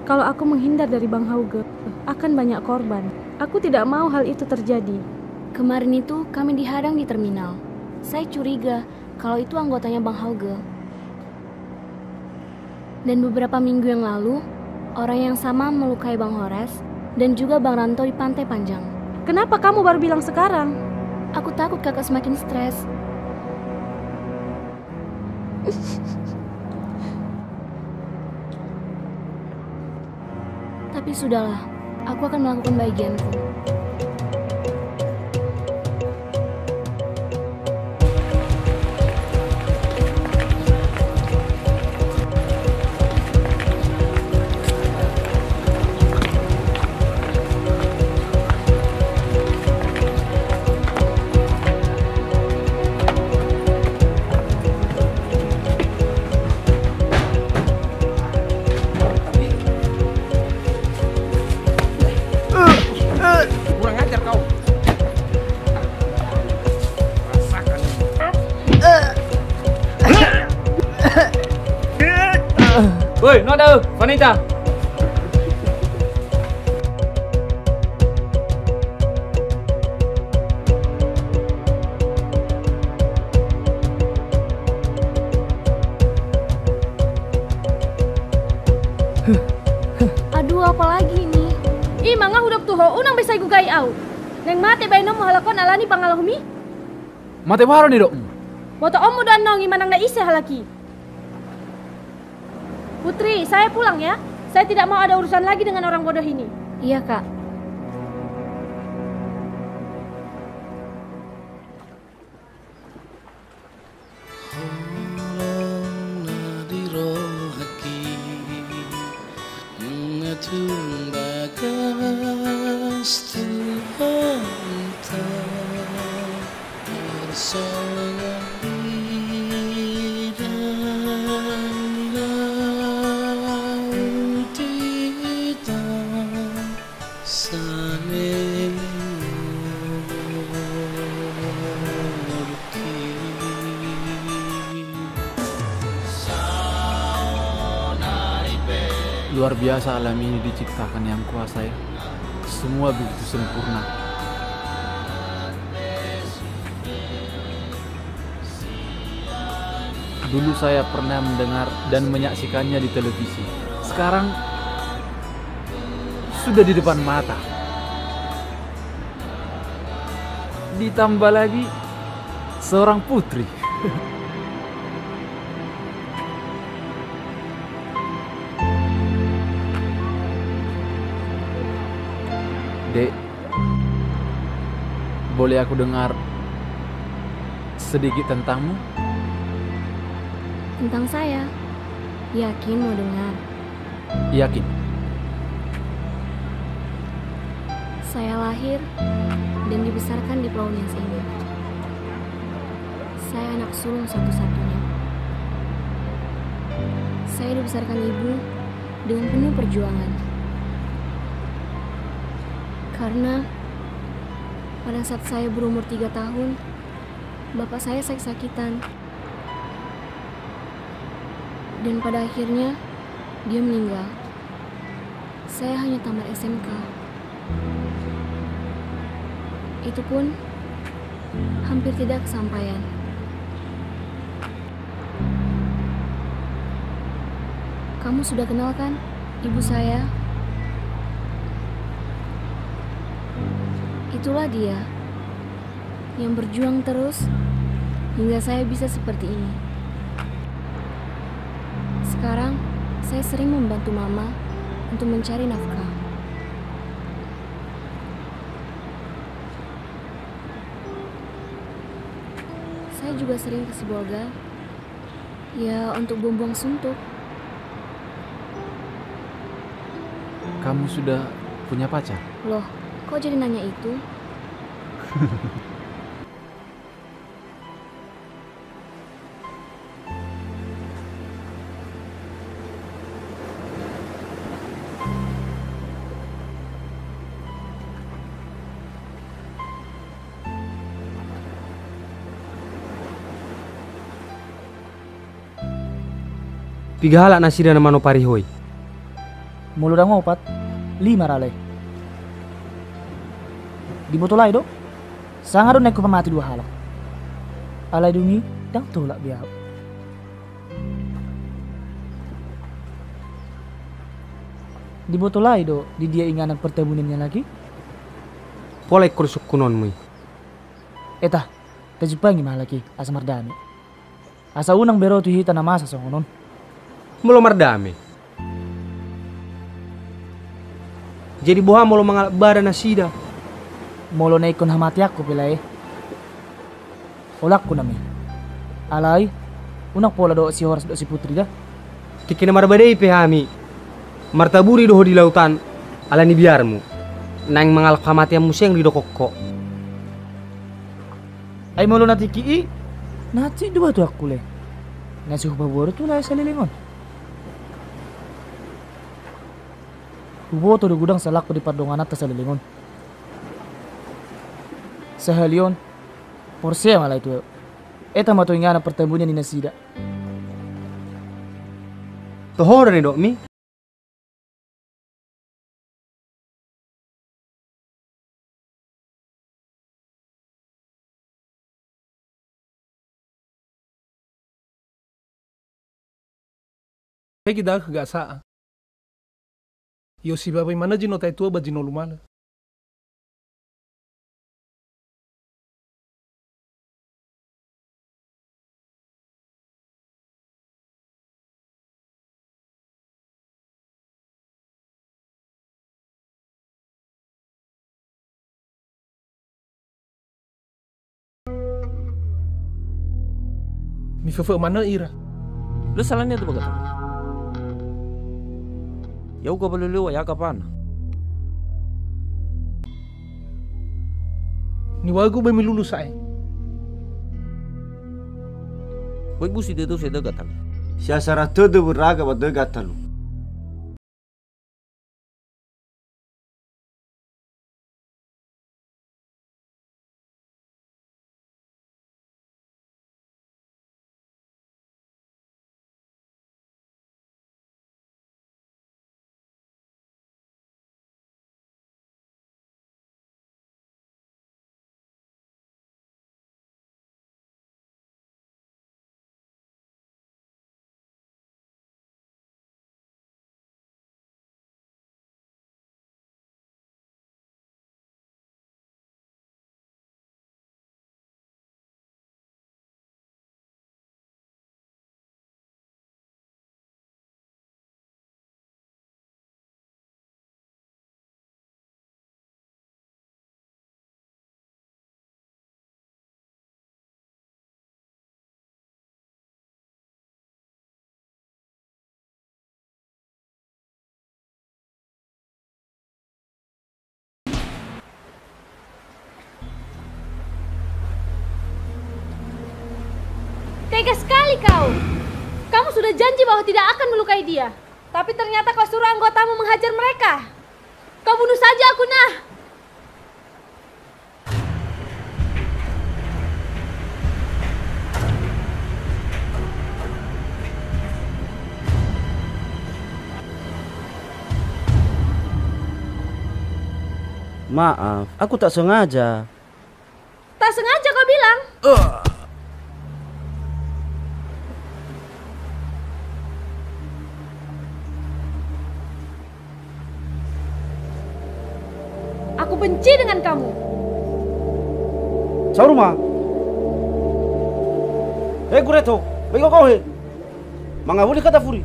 Kalau aku menghindar dari Bang Hauge, akan banyak korban. Aku tidak mau hal itu terjadi. Kemarin itu kami dihadang di terminal. Saya curiga kalau itu anggotanya Bang Hauge. Dan beberapa minggu yang lalu, orang yang sama melukai Bang Horas dan juga Bang Ranto di Pantai Panjang. Kenapa kamu baru bilang sekarang? Aku takut kakak semakin stres. Tapi sudahlah, aku akan melakukan bagianku. Kurang ajar kau. Rasakan. Woi, nada, Vanita. Aduh, apa lagi ini? Ih, manga hudap tuh ho, unang bisa gugai au. Neng mate baino mo halakon alani pangalahumi. Mate waro nih dok. Moto om mudan nongi manang na ise halaki. Putri, saya pulang ya. Saya tidak mau ada urusan lagi dengan orang bodoh ini. Iya, Kak. Luar biasa alam ini diciptakan yang kuasa ya. Semua begitu sempurna. Dulu saya pernah mendengar dan menyaksikannya di televisi. Sekarang sudah di depan mata. Ditambah lagi seorang putri. Dek, boleh aku dengar sedikit tentangmu? Tentang saya. Yakin mau dengar? Yakin. Saya lahir dan dibesarkan di Pulau Nias ini. Saya anak sulung satu-satunya. Saya dibesarkan ibu dengan penuh perjuangan. Karena pada saat saya berumur 3 tahun, bapak saya sakit-sakitan. Dan pada akhirnya, dia meninggal. Saya hanya tamat SMK. Itu pun hampir tidak kesampaian. Kamu sudah kenal kan ibu saya? Itulah dia yang berjuang terus hingga saya bisa seperti ini. Sekarang saya sering membantu mama untuk mencari nafkah. Saya juga sering ke Sibolga, ya untuk buang-buang suntuk. Kamu sudah punya pacar? Loh, kok jadi nanya itu? Piga halak nasi dan mano parihoi. Mulu dah ngopat 5 ralai. Di botolai do. Sangat naik pemati 2 halak. Alai dungi dang tolak biar. Di botolai do, di dia inganan pertebunannya lagi. Polai kurusuk kunonmu. Eta, tejupangi mah lagi asa mardani. Asa unang bero tu hita na masa songonon. Belum mardame. Jadi boha mau lo mangalap badan nasida. Mau lo naikon hamati aku pilai. Olakku nami. Alai, unak pola do si Horas do si Putri dah. Tikina marbadei pehami. Martaburi doho di lautan. Alani biarmu. Nang mangalap hamati yang museng di dokokko. Ay mau lo natiki nati dua tu aku le. Nasi hubaboro tu lah salilingon. Hubo to di gudang salak di pardongan atas salilingon. Sehalion porse malah itu. Eta mato ingana pertemuan ni nasida. Tohor ni dok mi. Pegi dah gak saa. Yo si babai mana jino tai tua bajino lumala. Mi fefe mana ira? Lu salahnya tu bagata. Ya uga balulu ya kapan? Ni wagu bemi lulus ay. Wai busi de tu seda gatal. Siasara todo buraga bado gatalu. Tega sekali kau. Kamu sudah janji bahwa tidak akan melukai dia. Tapi ternyata kau suruh anggotamu menghajar mereka. Kau bunuh saja aku, nah. Maaf, aku tak sengaja. Tak sengaja kau bilang. Aku benci dengan kamu. Sauruma. Gureto, vengo coge. Mangabuli kata furi.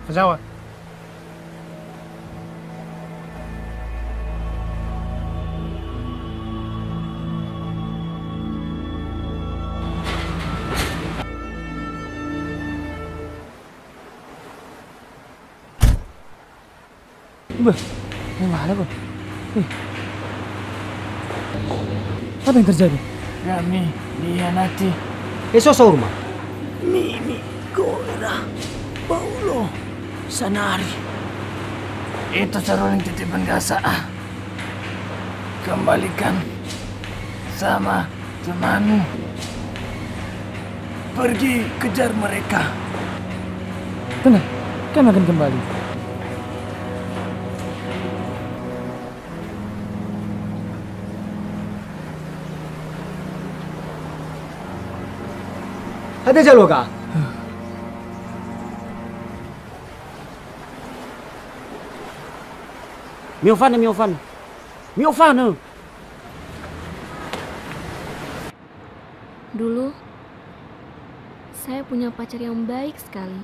Fajawa. Bah, yang mana kok? Apa yang terjadi? Kami dihianati. Eso Sauruma. Mimi, Goira, Paulo, Sanari. Itu seruling titipan Gasa. Kembalikan sama temanmu. Pergi kejar mereka. Tenang, kami akan kembali. Ada jalo kah? Miofana. Dulu, saya punya pacar yang baik sekali.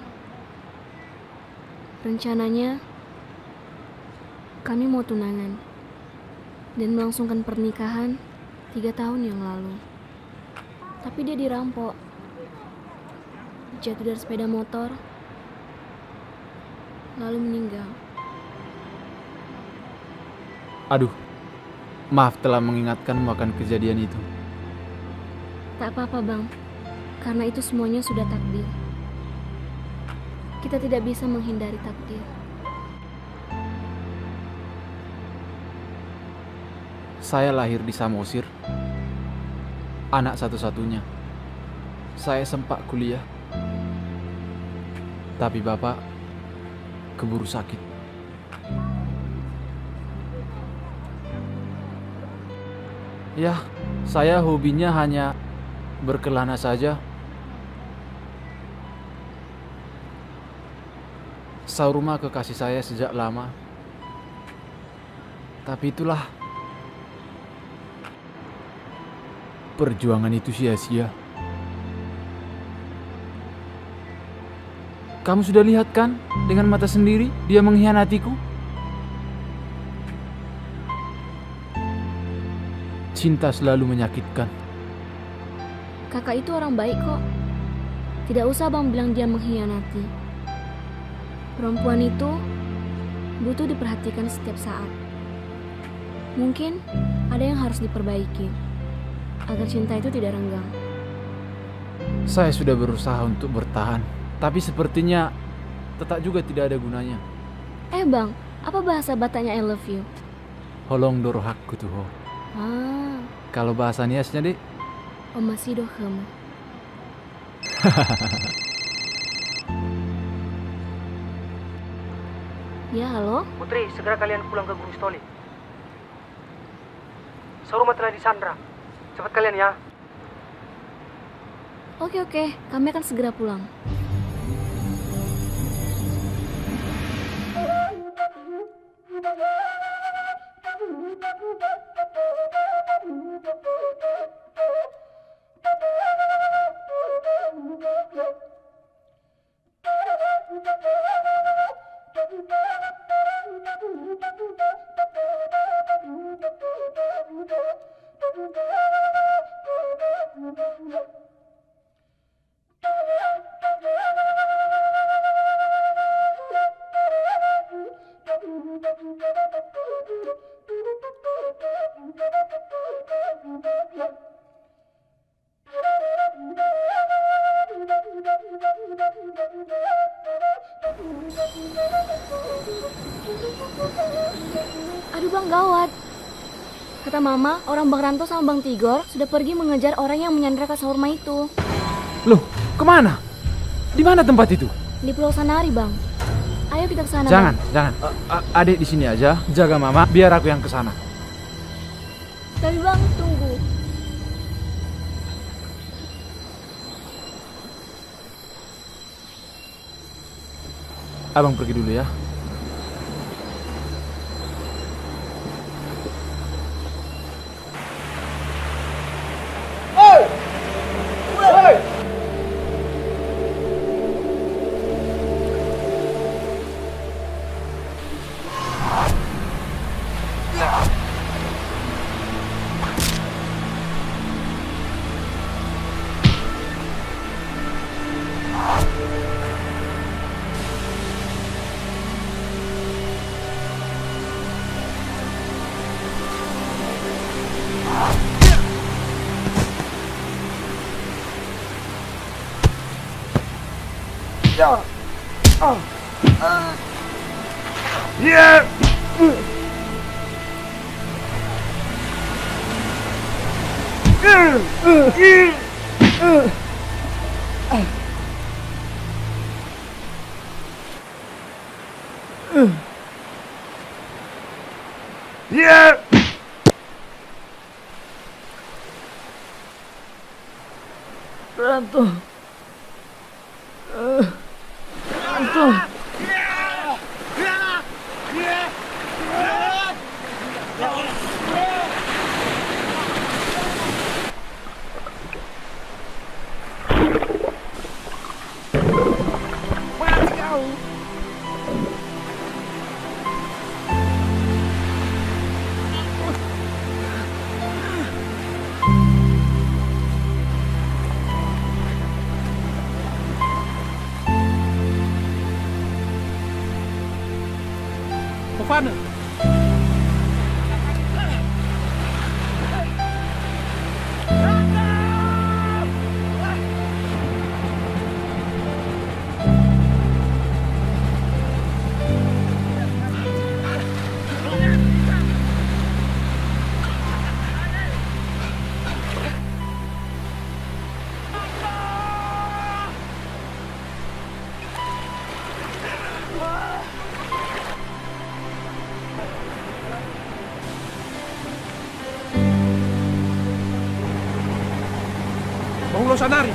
Rencananya, kami mau tunangan dan melangsungkan pernikahan 3 tahun yang lalu. Tapi dia dirampok. Jatuh dari sepeda motor, lalu meninggal. Aduh, maaf telah mengingatkanmu akan kejadian itu. Tak apa-apa, Bang. Karena itu semuanya sudah takdir. Kita tidak bisa menghindari takdir. Saya lahir di Samosir, anak satu-satunya. Saya sempat kuliah, tapi bapak keburu sakit. Ya, saya hobinya hanya berkelana saja. Sauruma kekasih saya sejak lama. Tapi itulah, perjuangan itu sia-sia. Kamu sudah lihat kan dengan mata sendiri dia mengkhianatiku? Cinta selalu menyakitkan. Kakak itu orang baik kok. Tidak usah Bang bilang dia mengkhianati. Perempuan itu butuh diperhatikan setiap saat. Mungkin ada yang harus diperbaiki agar cinta itu tidak renggang. Saya sudah berusaha untuk bertahan, tapi sepertinya tetap juga tidak ada gunanya. Bang, apa bahasa Bataknya I love you? Holong doro hakku tuh. Kalau bahasa Niasnya deh, Omasi dohem. Ya, halo? Putri, segera kalian pulang ke Gunung Stoli. Sauruma telah disandra. Cepat kalian ya. Oke, kami akan segera pulang. Aduh Bang, gawat. Kata Mama, orang Bang Ranto sama Bang Tigor sudah pergi mengejar orang yang menyandra Kak Saurma itu. Loh, kemana? Di mana tempat itu? Di Pulau Sanari, Bang. Ayo kita ke sana. Jangan, Bang. jangan. Adik di sini aja, jaga Mama, biar aku yang ke sana. Tapi Bang, tunggu. Abang pergi dulu ya. Ranto. Ranto. Fofana. Pengulo Sanari.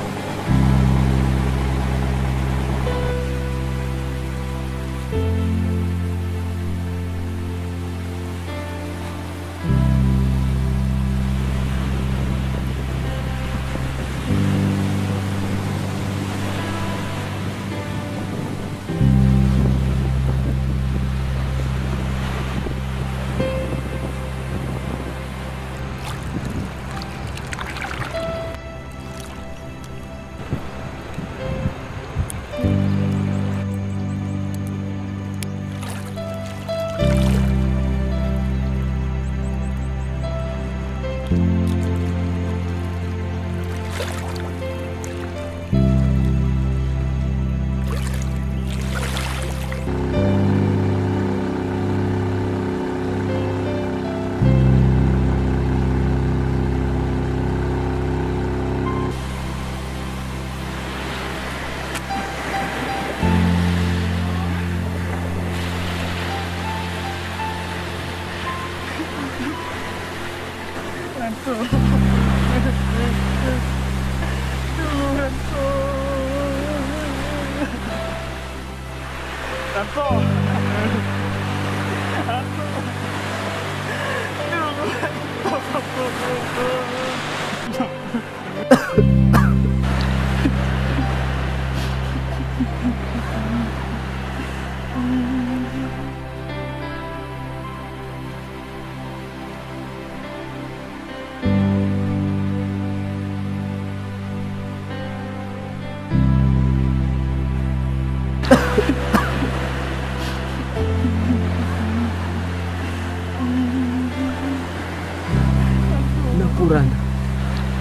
Napuran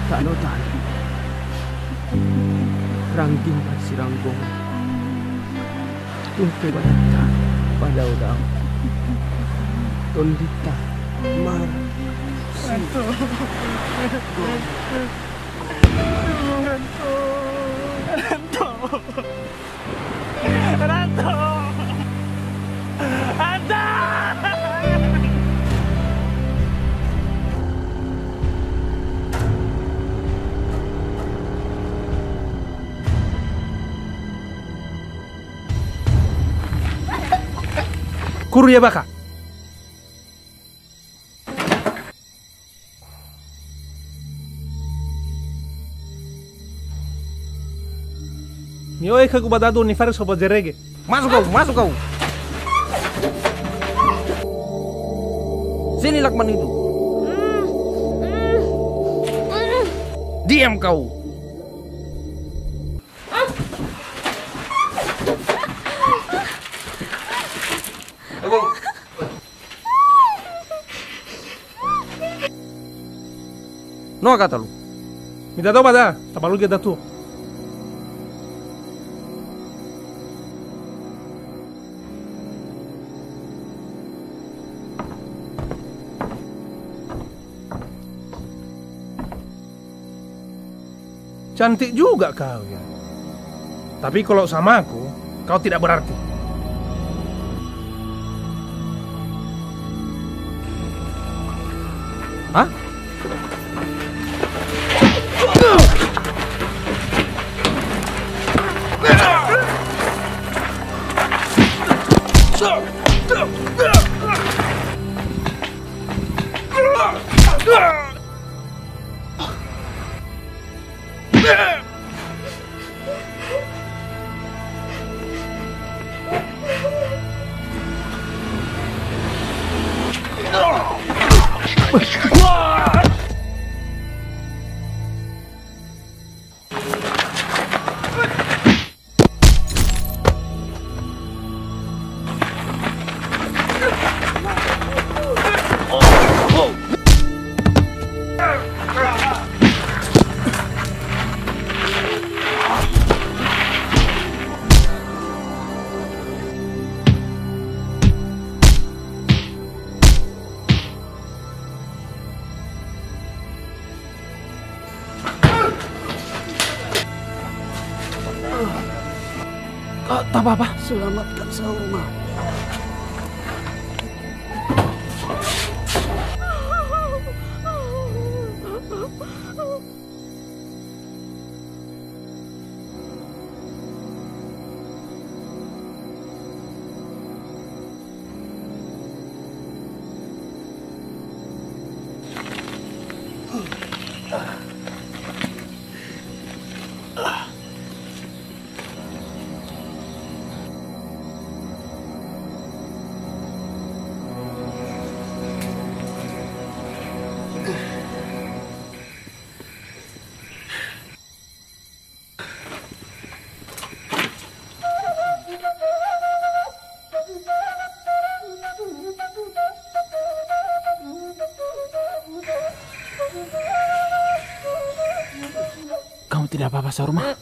tak notan ranting pasirangkong tuntu badata pada udang tondita mar Ranto. Ranto. Ranto. Anda. Kuru ya baka. Mioe ka kubadado ni faris sopo jerege. Masuk kau, masuk kau. Sini Lakman itu. Diam kau. No kata lu. Minta tahu pada, tapalu kita tuh. Cantik juga kau ya. Tapi kalau sama aku, kau tidak berarti. Hah? Tak apa-apa. Selamatkan Saurma. Kamu tidak apa-apa, Saurma?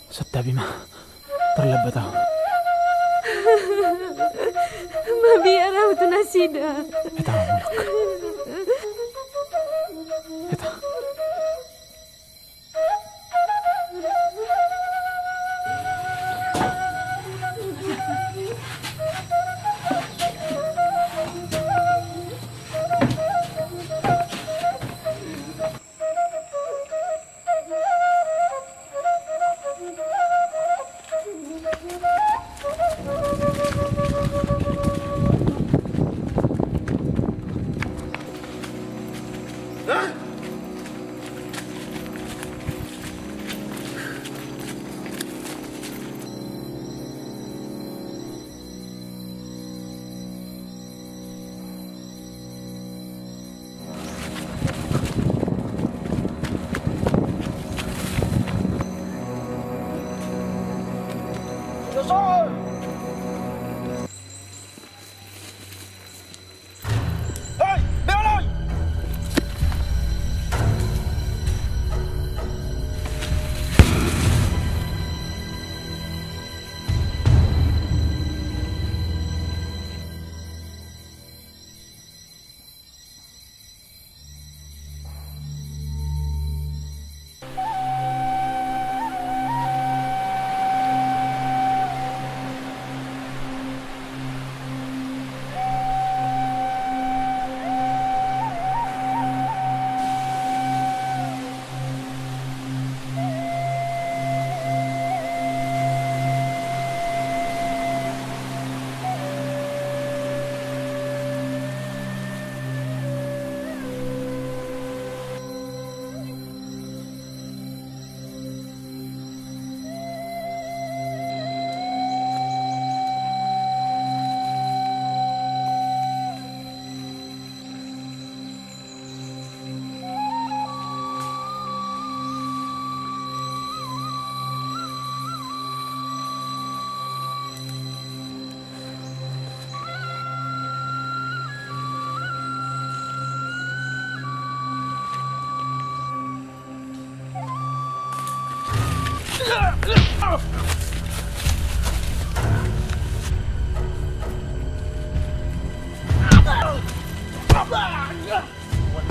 Sudah, Bima. Terlambat tahu. Mabiar aku tu nasida. Eta muluk. Eta.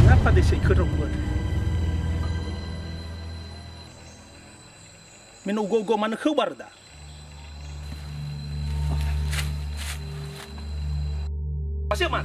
Kenapa dia seikut buat? Minugo mana khabar dah? Pasal man?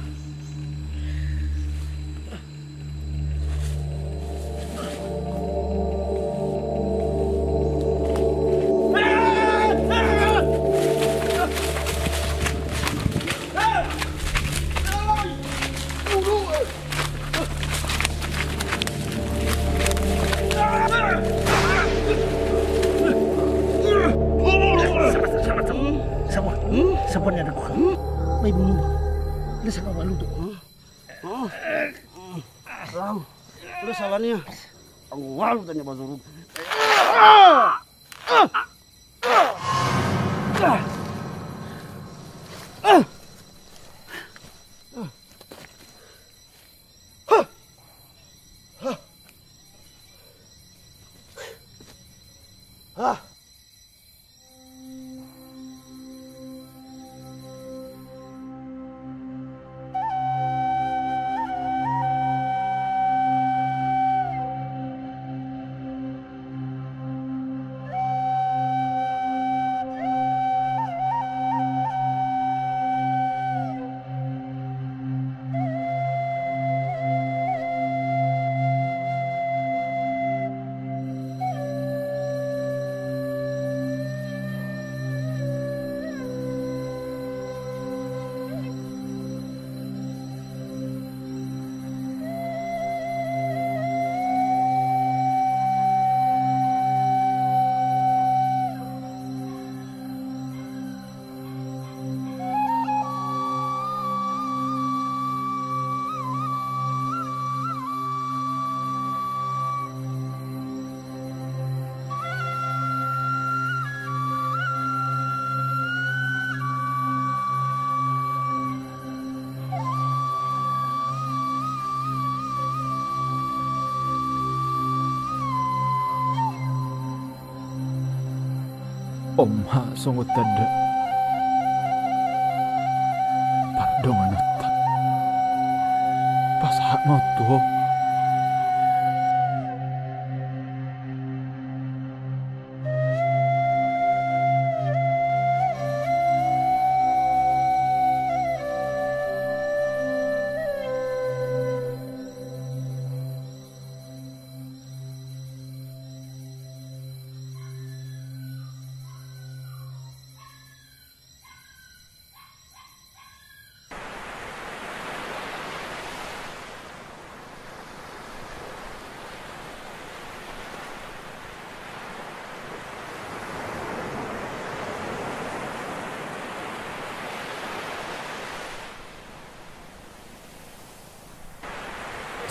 Sabarnya ada kau. Mai bunuh. Lesa kau balu tu. Lau. Lu salahnya. Awal tanya bazuru. Omha songot tada. Pardon anata. Pas hak mau tuh.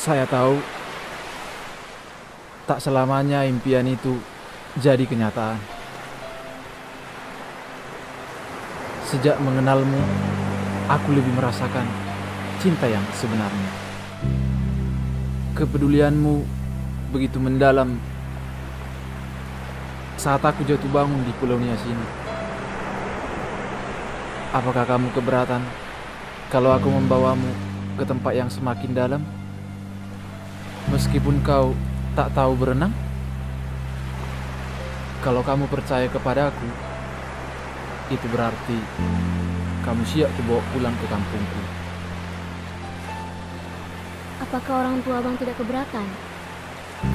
Saya tahu tak selamanya impian itu jadi kenyataan. Sejak mengenalmu, aku lebih merasakan cinta yang sebenarnya. Kepedulianmu begitu mendalam saat aku jatuh bangun di Pulau Nias ini. Apakah kamu keberatan kalau aku membawamu ke tempat yang semakin dalam? Meskipun kau tak tahu berenang, kalau kamu percaya kepadaku, itu berarti kamu siap dibawa pulang ke kampungku. Apakah orang tua abang tidak keberatan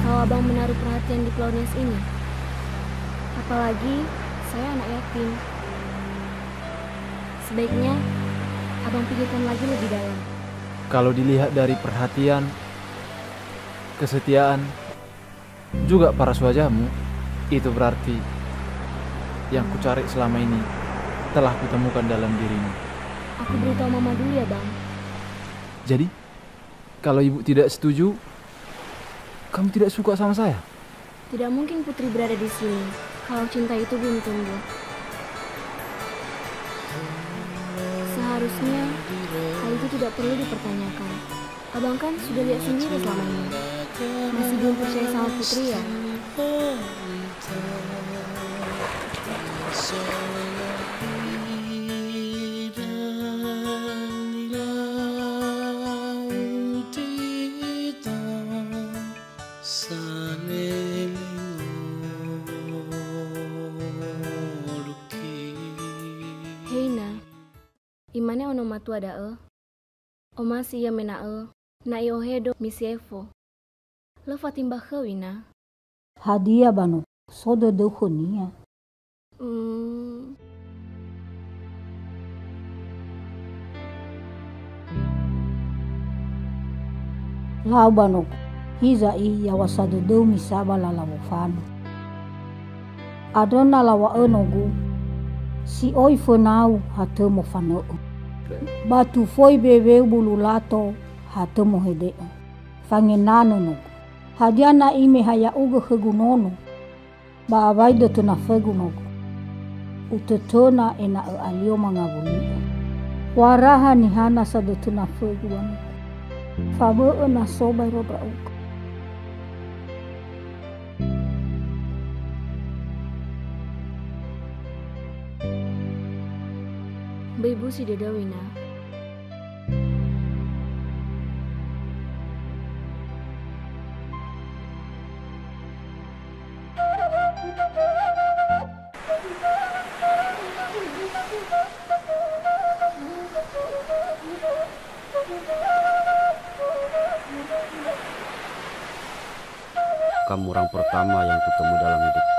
kalau abang menaruh perhatian di Pulau Nias ini? Apalagi saya anak yatim. Sebaiknya abang pikirkan lagi lebih dalam. Kalau dilihat dari perhatian, kesetiaan, juga paras wajahmu, itu berarti yang kucari selama ini telah kutemukan dalam dirimu. Aku beritahu mama dulu ya bang. Jadi, kalau ibu tidak setuju, kamu tidak suka sama saya? Tidak mungkin Putri berada di sini kalau cinta itu belum tumbuh. Seharusnya hal itu tidak perlu dipertanyakan. Abang kan sudah lihat sendiri selama ini. Masih belum percaya sama Putri ya? Imane ono matua dae. Oma siya menae. Na iohedo misiefo. Lo fatimba wina. Hadiah bano. Sodo dohonia. Lau bano. Hiza ya wasado do misaba lalawofano. Adona lawa enogu. Si oi fonau hatemo fano. Batu foi bebe bululato hatemo hede. Fangenano no. Hadiana ime haya uga hegunono. Ba avai do tuna feguno. Utetona ena alio mangabuli. Waraha ni hana sa do tuna feguano. Fabo na soba roba uga. Baibu si Dedawina. Kamu orang pertama yang kutemu dalam hidupku.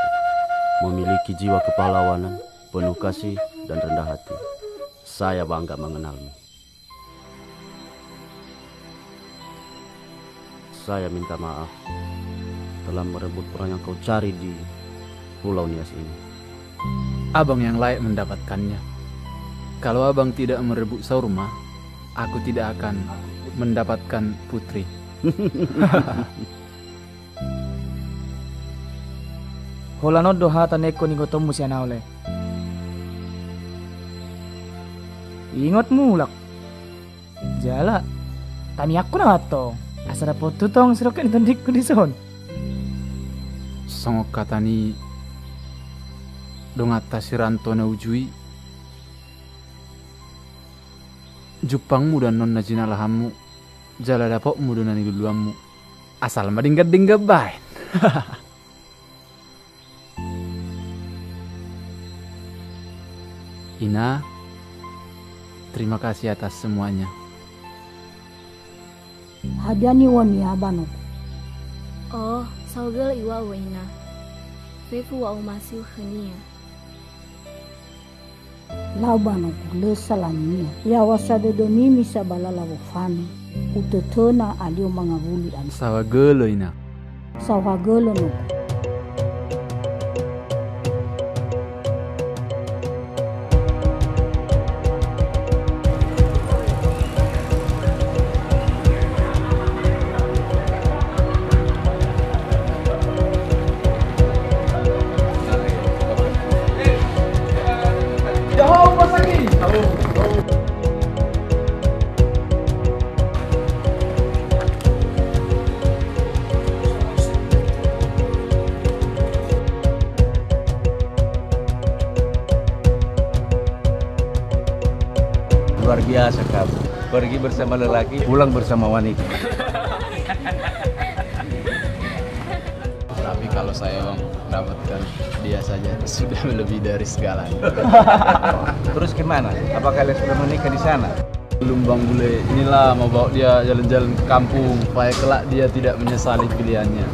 Memiliki jiwa kepahlawanan, penuh kasih dan rendah hati. Saya bangga mengenalmu. Saya minta maaf telah merebut orang yang kau cari di Pulau Nias ini. Abang yang layak mendapatkannya. Kalau abang tidak merebut Saurma, aku tidak akan mendapatkan putri. Holano doha taneko ni gotomu siya na ole. Ingot mulak. Jala. Tani aku na to. Asara po tutong sirokan itandik ko di son. Songok katani dongata siranto na ujui. Jupangmu dan non najina lahammu. Jala dapokmu dan nani duluammu. Asal madinggat-dinggat baik. Ina, terima kasih atas semuanya. Hadiani wani abano. Oh, saugel iwa Ina. Fefu wa umasiu khania. Lau bano le salania. Ya wasado doni misa balala wofani. Utetona alio mangabuli an. Sawagelo Ina. Sawagelo no. Luar biasa kamu. Pergi bersama lelaki, pulang bersama wanita. Tapi kalau saya mendapatkan dia saja sudah lebih dari segalanya. Terus gimana? Apa kalian sudah menikah di sana? Belum Bang Bule, inilah mau bawa dia jalan-jalan ke kampung supaya kelak dia tidak menyesali pilihannya.